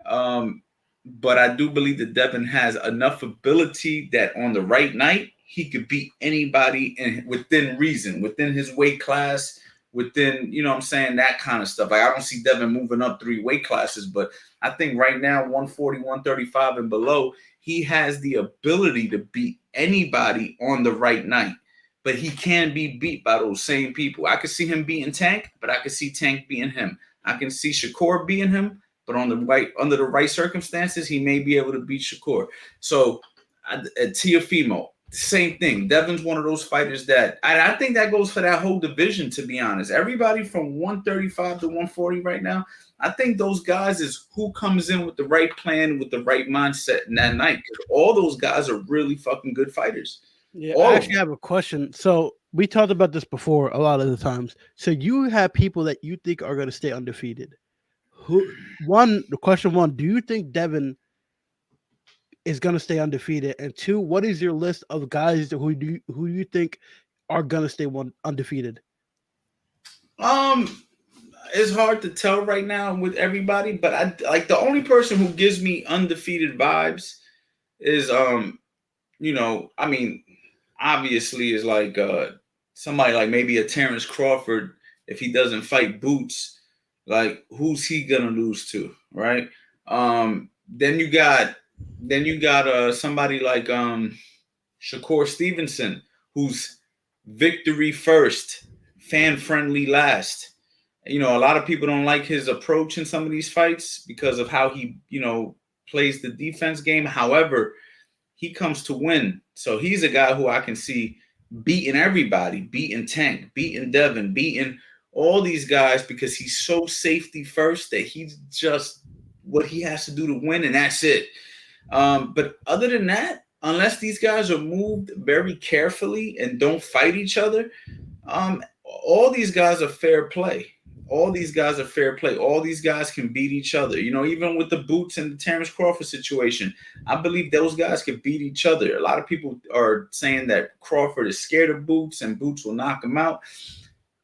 Um, but I do believe that Devin has enough ability that on the right night he could beat anybody and within reason, within his weight class, within what I'm saying, that kind of stuff. Like I don't see Devin moving up 3 weight classes, but I think right now 140, 135 and below, he has the ability to beat anybody on the right night. But he can be beat by those same people. I could see him beating Tank, but I could see Tank beating him. I can see Shakur beating him, but under the right circumstances, he may be able to beat Shakur. So Teofimo, same thing. Devin's one of those fighters that I think that goes for that whole division, to be honest. Everybody from 135 to 140 right now, I think those guys is who comes in with the right plan, with the right mindset in that night. Because all those guys are really fucking good fighters. Yeah, All I of actually them. have a question. So we talked about this before a lot of the times. So you have people that you think are going to stay undefeated. Question one, do you think Devin is going to stay undefeated? And two, what is your list of guys who you think are going to stay undefeated? It's hard to tell right now with everybody, but I like the only person who gives me undefeated vibes is I mean, obviously is like somebody like maybe a Terrence Crawford if he doesn't fight Boots, like who's he gonna lose to, right? Then you got somebody like Shakur Stevenson, who's victory first, fan friendly last. A lot of people don't like his approach in some of these fights because of how he, plays the defense game. However, he comes to win. So he's a guy who I can see beating everybody, beating Tank, beating Devin, beating all these guys because he's so safety first that he's just what he has to do to win, and that's it. But other than that, unless these guys are moved very carefully and don't fight each other, all these guys are fair play. All these guys are fair play. All these guys can beat each other. Even with the Boots and the Terrence Crawford situation, I believe those guys can beat each other. A lot of people are saying that Crawford is scared of Boots and Boots will knock him out.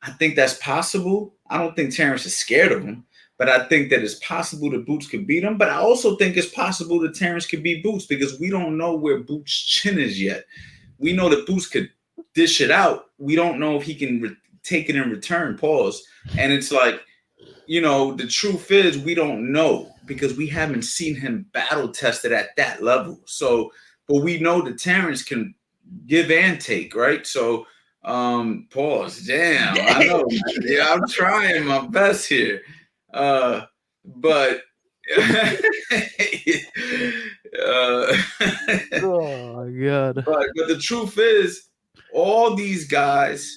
I think that's possible. I don't think Terrence is scared of him, but I think that it's possible that Boots could beat him. But I also think it's possible that Terrence could beat Boots because we don't know where Boots' chin is yet. We know that Boots could dish it out. We don't know if he can take it in return, pause. And it's like, the truth is we don't know because we haven't seen him battle tested at that level. So, but we know that Terrence can give and take, right? So, pause. Damn, I know. Yeah, I'm trying my best here. But Oh my god. but the truth is, all these guys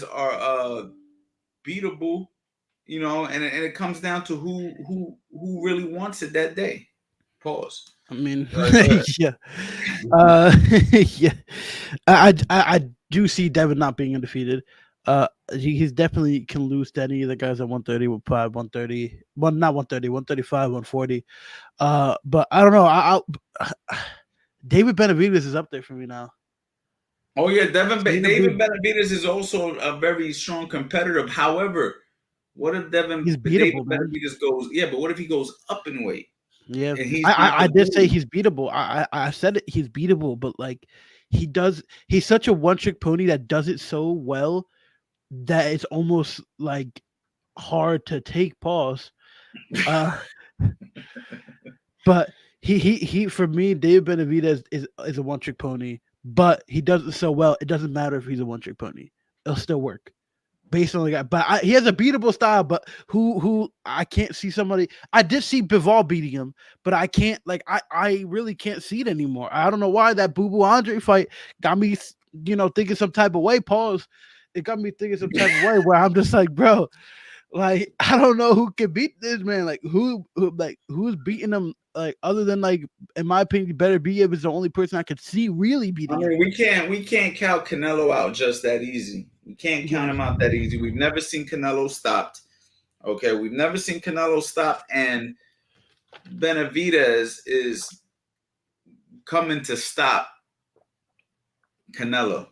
are beatable, and it comes down to who really wants it that day. Pause. I mean, Go ahead. yeah, yeah. I do see Devin not being undefeated. He's definitely can lose to any of the guys at 130, with 130, not 130, 135, 140. But I don't know. David Benavidez is up there for me now. Oh yeah, David Big- Benavidez is also a very strong competitor. However, what if He's David beatable, man. Benavidez goes? Yeah, but what if he goes up in weight Yeah, and he's not I the did say bully? he's beatable. I said it, he's beatable, but like he's such a one trick pony that does it so well that it's almost like hard to take pause. Uh, but he for me, David Benavidez is a one trick pony, but he does it so well. It doesn't matter if he's a one trick pony; it'll still work based on the guy. But he has a beatable style. But who I can't see somebody. I did see Bivol beating him, but I can't like I really can't see it anymore. I don't know why that Boo Boo Andre fight got me thinking some type of way. Pause. It got me thinking some type of way where I'm just like, bro, like I don't know who can beat this man. Like who's beating him? Like other than like, in my opinion, Better Be is the only person I could see really I beating mean, him. we can't count Canelo out just that easy. We can't count him out that easy. We've never seen Canelo stopped. Okay, we've never seen Canelo stop, and Benavidez is coming to stop Canelo.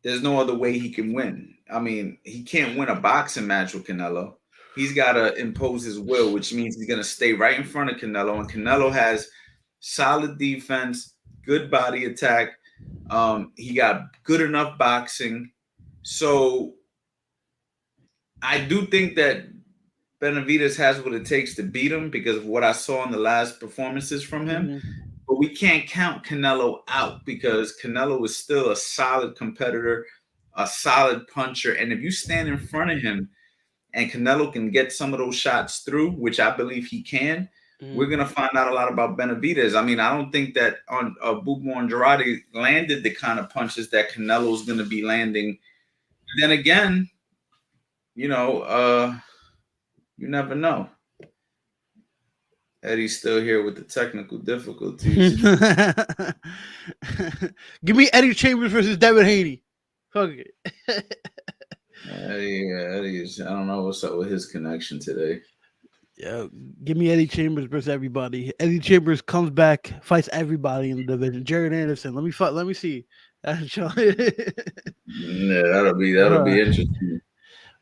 There's no other way he can win. I mean, he can't win a boxing match with Canelo. He's got to impose his will, which means he's going to stay right in front of Canelo. And Canelo has solid defense, good body attack. He got good enough boxing. So I do think that Benavidez has what it takes to beat him because of what I saw in the last performances from him. Mm-hmm. But we can't count Canelo out because Canelo is still a solid competitor, a solid puncher. And if you stand in front of him and Canelo can get some of those shots through, which I believe he can, we're going to find out a lot about Benavidez. I mean, I don't think that on Bubu Andrade landed the kind of punches that Canelo's going to be landing. Then again, you never know. Eddie's still here with the technical difficulties. Give me Eddie Chambers versus Devin Haney. Fuck it. Eddie is, I don't know what's up with his connection today. Yeah, give me Eddie Chambers versus everybody. Eddie Chambers comes back, fights everybody in the division. Jared Anderson. Let me see. Yeah, that'll be interesting.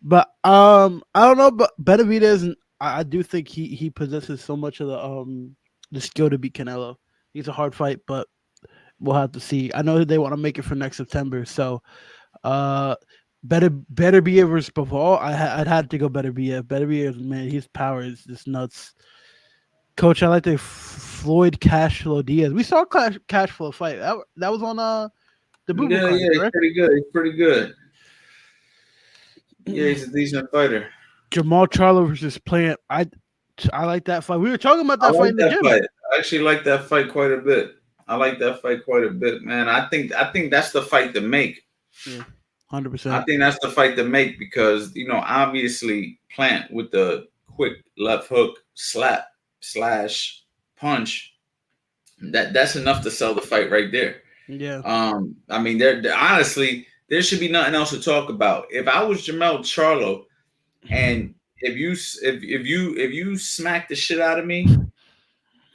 But I don't know, but Benavidez, I do think he possesses so much of the skill to beat Canelo. He's a hard fight, but we'll have to see. I know that they want to make it for next September, so better be versus Bivol. I'd have to go better be. Man, his power is just nuts. Coach, I like the Floyd Cashflow Diaz. We saw Cashflow fight. That was on the Boo Boo card, He's correct? pretty good. Yeah, he's a decent fighter. Jamal Charlo versus Plant. I like that fight. We were talking about that fight in the gym. I actually like that fight quite a bit. Man. I think that's the fight to make. Yeah, 100%. I think that's the fight to make because obviously Plant with the quick left hook slap slash punch. That's enough to sell the fight right there. Yeah. I mean, honestly, there should be nothing else to talk about. If I was Jamel Charlo, and if you smack the shit out of me,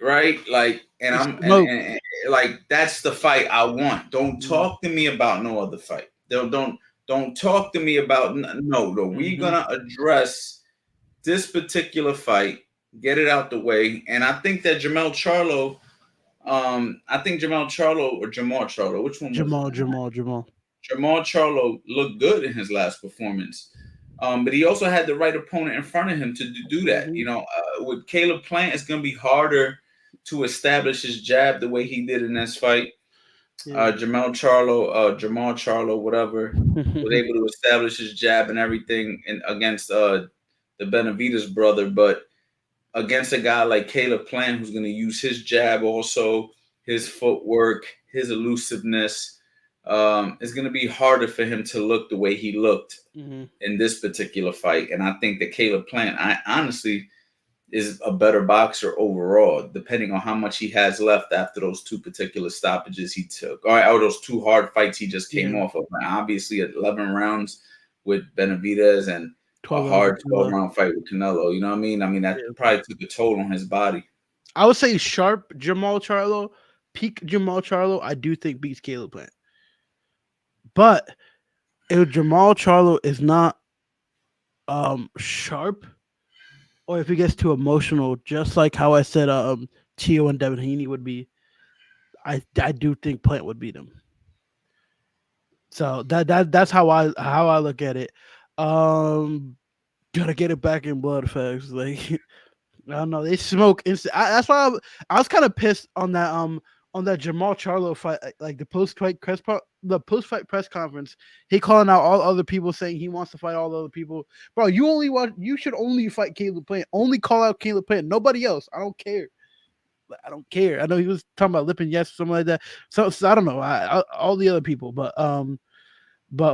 right? Like, and like that's the fight I want. Don't talk to me about no other fight. Don't talk to me about no. We're gonna address this particular fight, get it out the way, and I think that Jamel Charlo. Jamal Charlo. Which one? Jamal Charlo looked good in his last performance. But he also had the right opponent in front of him to do that. With Caleb Plant, it's going to be harder to establish his jab the way he did in this fight. Yeah. Jamal Charlo, whatever, was able to establish his jab and everything against the Benavidez brother. But against a guy like Caleb Plant, who's going to use his jab also, his footwork, his elusiveness, it's going to be harder for him to look the way he looked in this particular fight. And I think that Caleb Plant, I honestly is a better boxer overall, depending on how much he has left after those two particular stoppages he took, or those two hard fights he just came Yeah, off of. Now, obviously, 11 rounds with Benavidez and a 12 rounds hard with 12 Canelo. round fight with Canelo. You know what I mean? I mean, that Yeah. probably took a toll on his body. I would say sharp Jamal Charlo, peak Jamal Charlo. I do think beats Caleb Plant, but if Jamal Charlo is not sharp, or if he gets too emotional, just like how I said Tio and Devin Haney would be, I do think Plant would beat him. So that's how I look at it. Um, gotta get it back in blood facts. Like I don't know, they smoke instant. That's why I was kind of pissed on that Jamal Charlo fight, like the post fight press conference. He calling out all other people saying he wants to fight all the other people. Bro, you should only fight Caleb Plant. Only call out Caleb Plant. Nobody else. I don't care. I don't care. I know he was talking about Lip and Yes or something like that. So I don't know. All the other people, but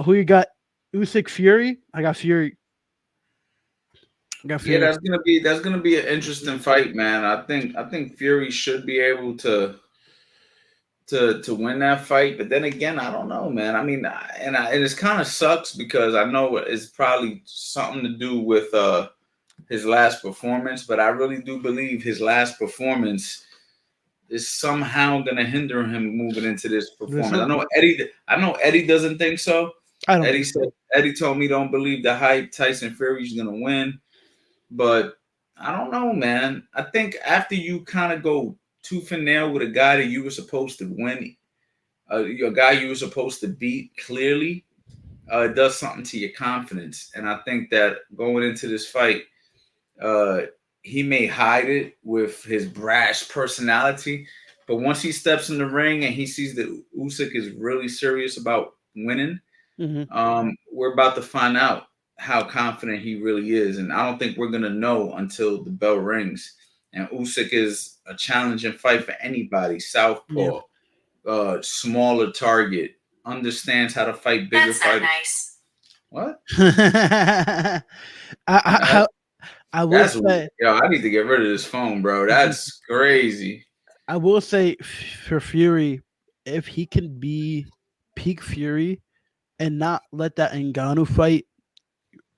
who you got? Usyk Fury. I got Fury. I got Yeah, Fury. that's gonna be an interesting fight, man. I think Fury should be able to win that fight, but then again, I don't know, man. I mean, and it's kind of sucks because I know it's probably something to do with his last performance, but I really do believe his last performance is somehow going to hinder him moving into this performance. I know Eddie doesn't think so. I don't Eddie think said so. Eddie told me don't believe the hype. Tyson Fury's going to win, but I don't know, man. I think after you kind of go tooth and nail with a guy that you were supposed to win, a guy you were supposed to beat clearly, it does something to your confidence. And I think that going into this fight, uh, he may hide it with his brash personality, but once he steps in the ring and he sees that Usyk is really serious about winning, Hmm. we're about to find out how confident he really is, and I don't think we're gonna know until the bell rings. And Usyk is a challenging fight for anybody. Yeah. Southpaw, smaller target, understands how to fight bigger fighters. Nice. What? I, I will That's say yo. I need to get rid of this phone, bro. That's crazy. I will say for Fury, if he can be peak Fury and not let that Ngannou fight,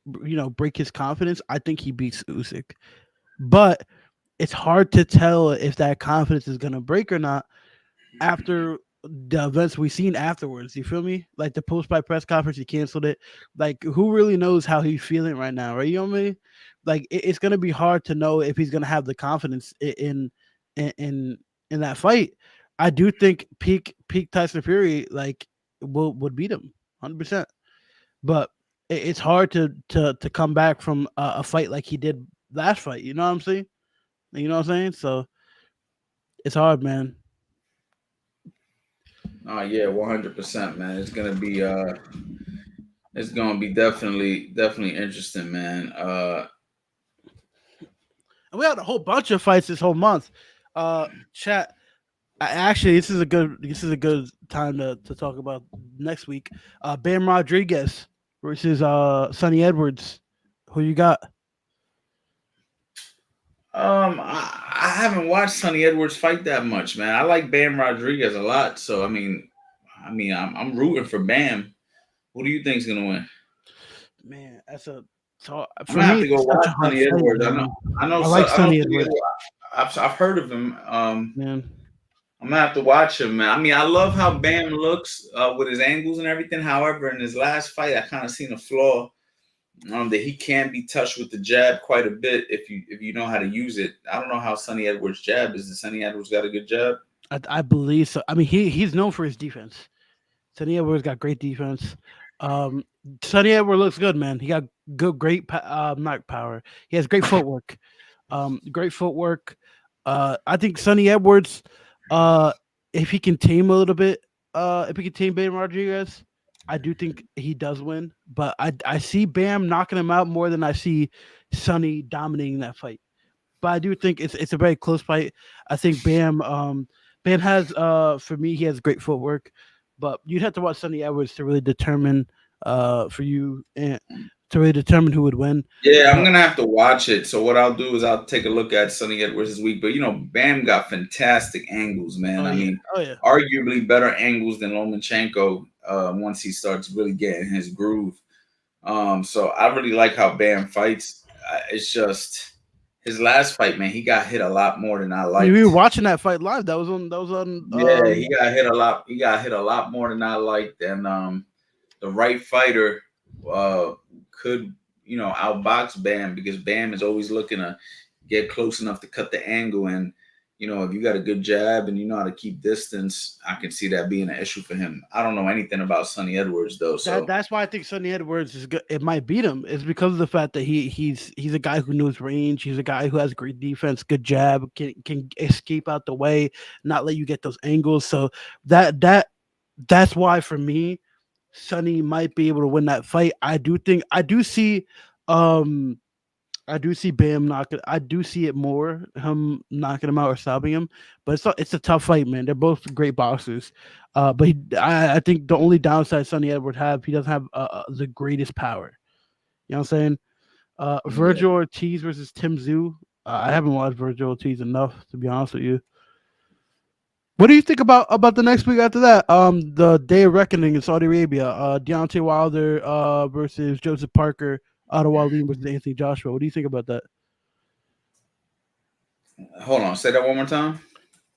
break his confidence, I think he beats Usyk. But it's hard to tell if that confidence is gonna break or not after the events we seen afterwards. You feel me? Like the post fight press conference, he canceled it. Like who really knows how he's feeling right now, right? You know what I mean? Like it's gonna be hard to know if he's gonna have the confidence in in, in that fight. I do think peak Tyson Fury would beat him 100%, but it's hard to come back from a fight like he did last fight. You know what I'm saying? You know what I'm saying? So it's hard, man. Oh yeah, 100%, man. It's gonna be definitely interesting, man. And we had a whole bunch of fights this whole month. Chat. Actually, this is a good time to talk about next week. Bam Rodriguez versus Sonny Edwards. Who you got? I haven't watched Sonny Edwards fight that much, man. I like Bam Rodriguez a lot, so I'm rooting for Bam. Who do you think's gonna win? Man, I'm for gonna have me. to go It's such watch a hard Sonny fight, Edwards. man. I know, I like I know Sonny Sonny Edwards, Edwards. I've heard of him. man. I'm gonna have to watch him, man. I mean, I love how Bam looks with his angles and everything. However, in his last fight, I kind of seen a flaw that he can be touched with the jab quite a bit if you know how to use it. I don't know how Sonny Edwards' jab is. Does Sonny Edwards got a good jab? I believe so. I mean, he's known for his defense. Sonny Edwards got great defense. Um, Sonny Edwards looks good, man. He got great, not power. He has great footwork. Great footwork. I think Sonny Edwards, uh, if he can tame a little bit, if he can tame Bam Rodriguez, I do think he does win. But I see Bam knocking him out more than I see Sonny dominating that fight. But I do think it's a very close fight. I think Bam has for me he has great footwork, but you'd have to watch Sonny Edwards to really determine for you and to really determine who would win. Yeah, I'm gonna have to watch it. So what I'll do is I'll take a look at Sonny Edwards this week. But Bam got fantastic angles, man. Oh I yeah, mean, oh yeah. arguably better angles than Lomachenko once he starts really getting his groove. So I really like how Bam fights. It's just his last fight, man. He got hit a lot more than I liked. We were watching that fight live. That was on. Yeah, he got hit a lot. He got hit a lot more than I liked, and the right fighter could outbox Bam, because Bam is always looking to get close enough to cut the angle, and if you got a good jab and you know how to keep distance, I can see that being an issue for him. I don't know anything about Sonny Edwards though, so that's why I think Sonny Edwards is good. It might beat him. It's because of the fact that he's a guy who knows range. He's a guy who has great defense, good jab, can escape out the way, not let you get those angles. So that's why for me, Sonny might be able to win that fight. I do see Bam knocking. I do see it more him knocking him out or stopping him, but it's a tough fight, man. They're both great boxers, but I think the only downside Sonny Edwards he doesn't have the greatest power. You know what I'm saying? Virgil Ortiz versus Tim Tszyu. I haven't watched Virgil Ortiz enough to be honest with you. What do you think about the next week after that? The Day of Reckoning in Saudi Arabia. Deontay Wilder versus Joseph Parker. Ottawa Lee versus Anthony Joshua. What do you think about that? Hold on, say that one more time.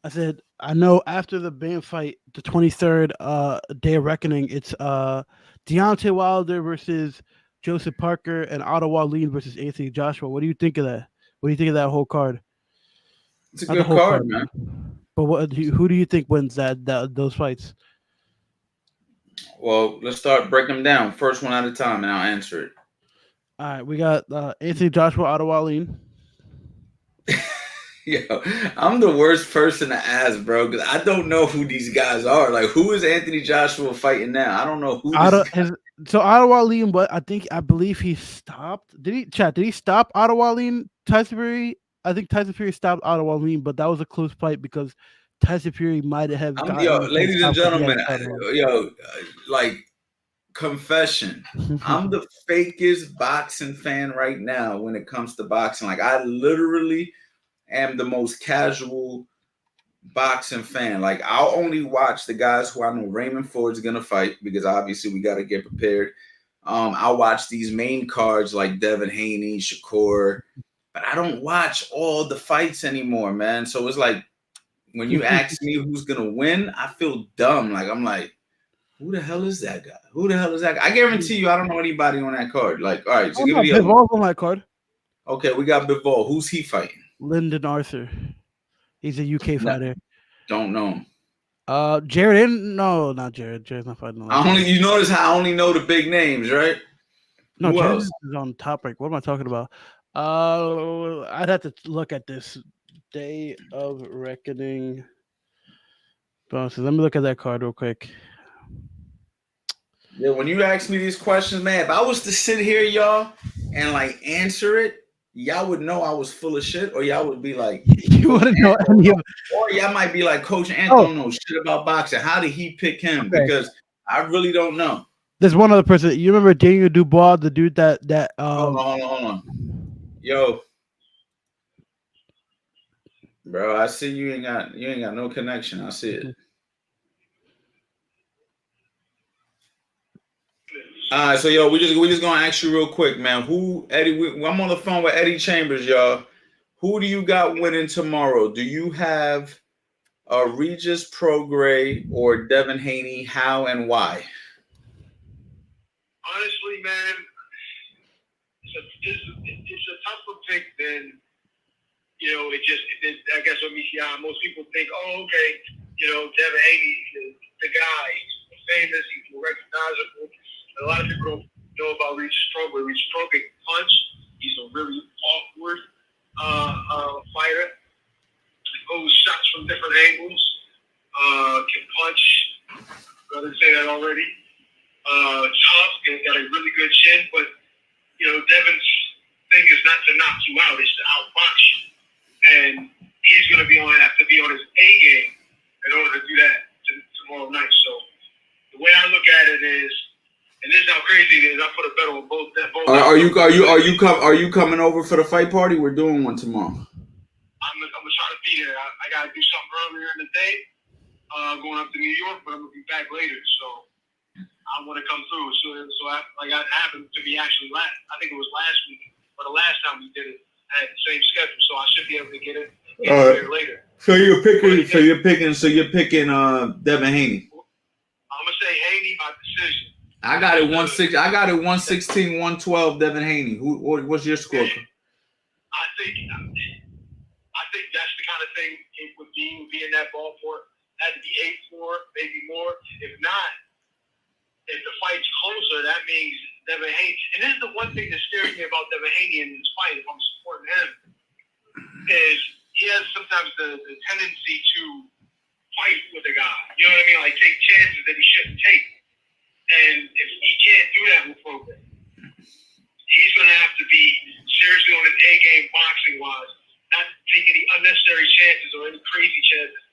I said I know after the Bam fight, the 23rd Day of Reckoning, it's Deontay Wilder versus Joseph Parker and Ottawa Lee versus Anthony Joshua. What do you think of that? What do you think of that whole card? It's a good card, man. But who do you think wins those fights? Well, let's start breaking them down. First one at a time, and I'll answer it. All right, we got Anthony Joshua, Ottawa Lee. Yo, I'm the worst person to ask, bro, because I don't know who these guys are. Like, who is Anthony Joshua fighting now? I don't know who. So Ottawa Lee, but I believe he stopped. Did he stop Ottawa Lee? Tyson Fury? I think Tyson Fury stopped Ottawa Lee, but that was a close fight because Tyson Fury might have gotten. Ladies and gentlemen, like, confession. I'm the fakest boxing fan right now when it comes to boxing. Like, I literally am the most casual boxing fan. Like, I'll only watch the guys who I know Raymond Ford's gonna fight, because obviously we got to get prepared. I'll watch these main cards like Devin Haney, Shakur, but I don't watch all the fights anymore, man. So it's like, when you ask me who's gonna win, I feel dumb. Like, I'm like, who the hell is that guy? Who the hell is that guy? I guarantee you, I don't know anybody on that card. Like, all right, so give me Bivol's on that card. Okay, we got Bivol. Who's he fighting? Lyndon Arthur. He's a UK fighter. Don't know him. Jared. No, not Jared. Jared's not fighting. You notice how I only know the big names, right? No, Jared is on top rank. What am I talking about? I'd have to look at this Day of Reckoning. So let me look at that card real quick. Yeah, when you ask me these questions, man, if I was to sit here, y'all, and like answer it, y'all would know I was full of shit, or y'all would be like, you wouldn't know any of it. Or y'all might be like, Coach Ant don't know shit about boxing. How did he pick him? Okay. Because I really don't know. There's one other person. You remember Daniel Dubois, the dude that Hold on. Yo. Bro, I see you ain't got no connection. I see it. All right, so yo, we just gonna ask you real quick, man. I'm on the phone with Eddie Chambers, y'all. Who do you got winning tomorrow? Do you have Regis Prograis or Devin Haney? How and why? Honestly, man, it's a tougher pick than, I guess what meets the eye. Most people think, oh, okay, Devin Haney is the guy. He's famous. He's recognizable. A lot of people don't know about Regis Prograis. Regis Prograis can punch. He's a really awkward fighter. He goes shots from different angles. Can punch. Brother say that already. Tough. Got a really good chin. But, Devin's thing is not to knock you out. It's to outbox you. And he's going to have to be on his A game in order to do that tomorrow night. So the way I look at it is And this is how crazy it is. I put a bet on both. Are you coming over for the fight party? We're doing one tomorrow. I'm gonna try to be there. I gotta do something earlier in the day, going up to New York, but I'm gonna be back later. So I want to come through. So I happened to be actually I think it was last week, but the last time we did it, I had the same schedule, so I should be able to get it here later. So you're picking Devin Haney. I'm gonna say Haney by decision. I got it 116, 112. Devin Haney. What's your score? I think that's the kind of thing it would be in that ballpark. Had to be 8-4, maybe more. If not, if the fight's closer, that means Devin Haney. And this is the one thing that scares me about Devin Haney in this fight, if I'm supporting him, is he has sometimes the tendency to fight with a guy. You know what I mean? Like take chances that he shouldn't take. And if he can't do that with Prograis, he's going to have to be seriously on his A game boxing wise, not take any unnecessary chances or any crazy chances,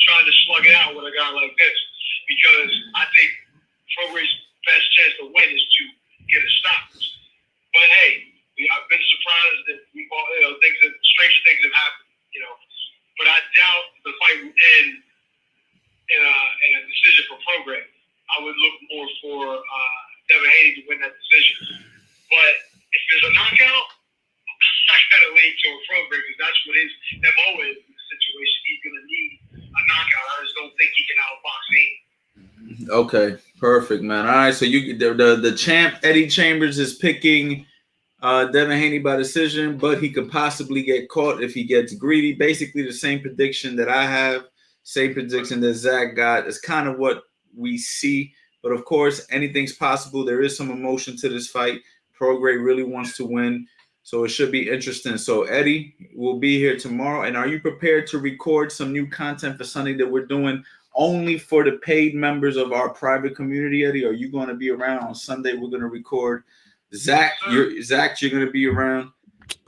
trying to slug it out with a guy like this. Because I think Prograis' best chance to win is to get a stop. But hey, I've been surprised that stranger things have happened. But I doubt the fight will end in a decision for Prograis. I would look more for Devin Haney to win that decision. But if there's a knockout, I gotta lean to a Prograis because that's what his MO is in the situation. He's gonna need a knockout. I just don't think he can outbox Haney. Okay, perfect, man. All right, so the champ Eddie Chambers is picking Devin Haney by decision, but he could possibly get caught if he gets greedy. Basically, the same prediction that I have, same prediction that Zach got. It's kind of what we see, but of course, anything's possible. There is some emotion to this fight. Prograis really wants to win, so it should be interesting. So Eddie will be here tomorrow. And are you prepared to record some new content for Sunday that we're doing only for the paid members of our private community, Eddie? Are you going to be around on Sunday? We're going to record. Zach, you're going to be around.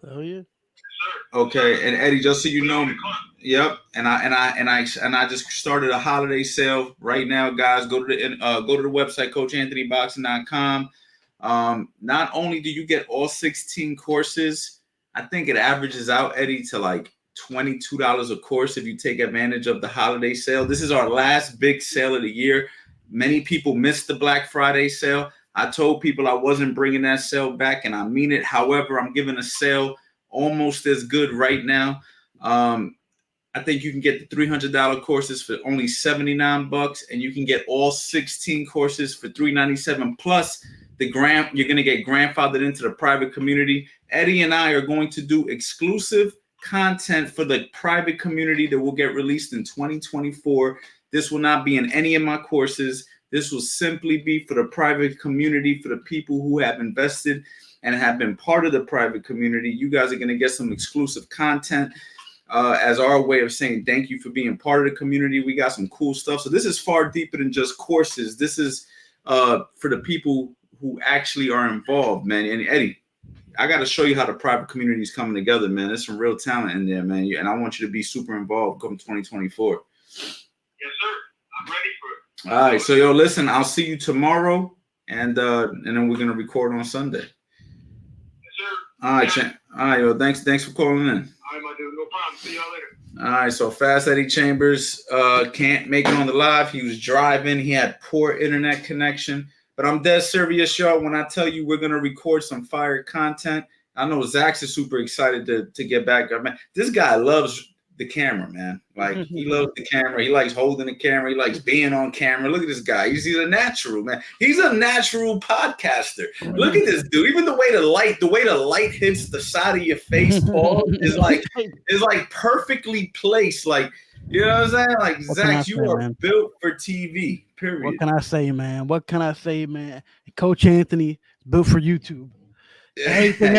Oh yeah. Okay, and Eddie, just so you know, yep. And I just started a holiday sale right now, guys. Go to the website CoachAnthonyBoxing.com. Not only do you get all 16 courses, I think it averages out, Eddie, to like $22 a course if you take advantage of the holiday sale. This is our last big sale of the year. Many people missed the Black Friday sale. I told people I wasn't bringing that sale back, and I mean it. However, I'm giving a sale almost as good right now. I think you can get the $300 courses for only $79, and you can get all 16 courses for $397. Plus, you're going to get grandfathered into the private community. Eddie and I are going to do exclusive content for the private community that will get released in 2024. This will not be in any of my courses. This will simply be for the private community, for the people who have invested and have been part of the private community. You guys are going to get some exclusive content as our way of saying thank you for being part of the community. We got some cool stuff. So this is far deeper than just courses. This is for the people who actually are involved, man. And Eddie, I got to show you how the private community is coming together, man. There's some real talent in there, man. And I want you to be super involved come 2024. Yes, sir. I'm ready for it. All right. So, listen, I'll see you tomorrow. And then we're going to record on Sunday. Yes, sir. All right, champ. All right, thanks for calling in. All right, my dude. No problem. See y'all later. All right, so Fast Eddie Chambers can't make it on the live. He was driving. He had poor internet connection. But I'm dead serious, y'all, when I tell you we're going to record some fire content. I know Zach's is super excited to get back. Man, this guy loves the camera, man. Like, he loves the camera. He likes holding the camera. He likes being on camera. Look at this guy. He's a natural, man. He's a natural podcaster. Look at this dude. Even the way the light hits the side of your face, Paul, is like perfectly placed. Like, you know what I'm saying? Like, Zach, you are built for TV. Period. What can I say, man? Coach Anthony is built for YouTube. Anything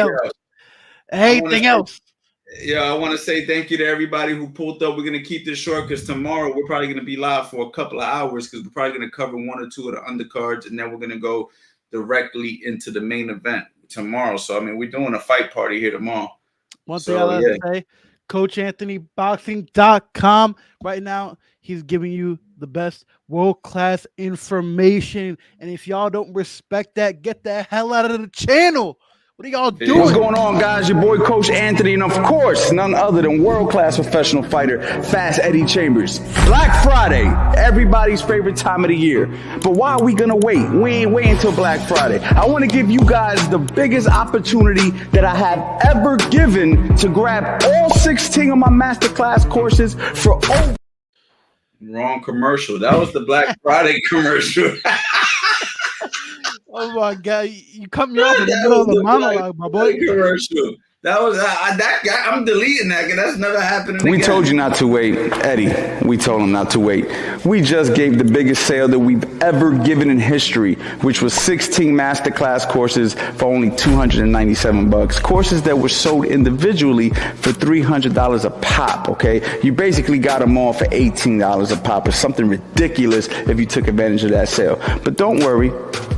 else? Yeah, I want to say thank you to everybody who pulled up. We're going to keep this short because tomorrow we're probably going to be live for a couple of hours because we're probably going to cover one or two of the undercards, and then we're going to go directly into the main event tomorrow. So, I mean, we're doing a fight party here tomorrow. One thing I like to say, CoachAnthonyBoxing.com. Right now, he's giving you the best world-class information. And if y'all don't respect that, get the hell out of the channel. What are y'all doing? What's going on, guys? Your boy, Coach Anthony, and of course, none other than world-class professional fighter, Fast Eddie Chambers. Black Friday, everybody's favorite time of the year. But why are we gonna wait? We ain't waiting until Black Friday. I want to give you guys the biggest opportunity that I have ever given to grab all 16 of my masterclass courses for over. Wrong commercial. That was the Black Friday commercial. Oh my God, you cut me off in the middle of the monologue, my boy. Commercial. That was that guy. I'm deleting that because that's never happening We again. told you not to wait, Eddie. We told him not to wait. We just gave the biggest sale that we've ever given in history, which was 16 masterclass courses for only $297. Courses that were sold individually for $300 a pop. Okay, you basically got them all for $18 a pop, or something ridiculous if you took advantage of that sale. But don't worry.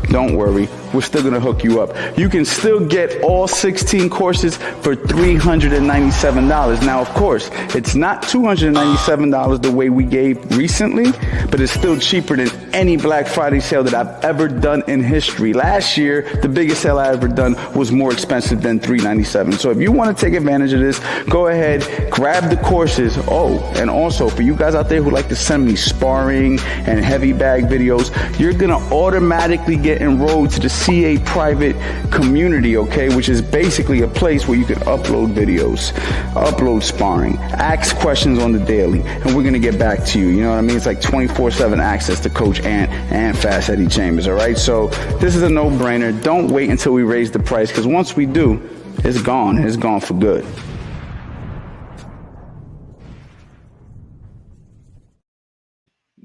Don't worry, we're still gonna hook you up. You can still get all 16 courses for $397. Now, of course, it's not $297 the way we gave recently, but it's still cheaper than any Black Friday sale that I've ever done in history. Last year, the biggest sale I ever done was more expensive than $397. So if you wanna take advantage of this, go ahead, grab the courses. Oh, and also for you guys out there who like to send me sparring and heavy bag videos, you're gonna automatically get enrolled to the CA private community, okay, which is basically a place where you can upload videos, upload sparring, ask questions on the daily, and we're gonna get back to you. You know what I mean? It's like 24/7 access to Coach Ant and Fast Eddie Chambers. All right, so this is a no-brainer. Don't wait until we raise the price, because once we do, it's gone. It's gone for good.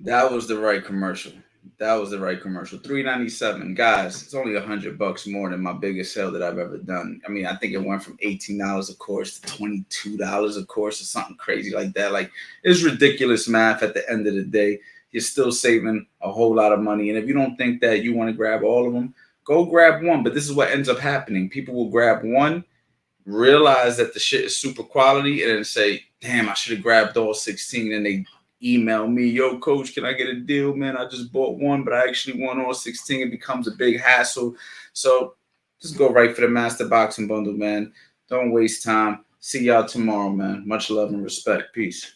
That was the right commercial. That was the right commercial. $397, guys. It's only $100 more than my biggest sale that I've ever done. I mean, I think it went from $18 a course to $22 a course or something crazy like that. Like, it's ridiculous math. At the end of the day, you're still saving a whole lot of money. And if you don't think that you want to grab all of them, go grab one. But this is what ends up happening. People will grab one, realize that the shit is super quality, and then say, "Damn, I should have grabbed all 16." And they email me, "Yo, coach, can I get a deal, man? I just bought one, but I actually want all 16. It becomes a big hassle. So just go right for the master boxing bundle, man. Don't waste time. See y'all tomorrow, man. Much love and respect. Peace.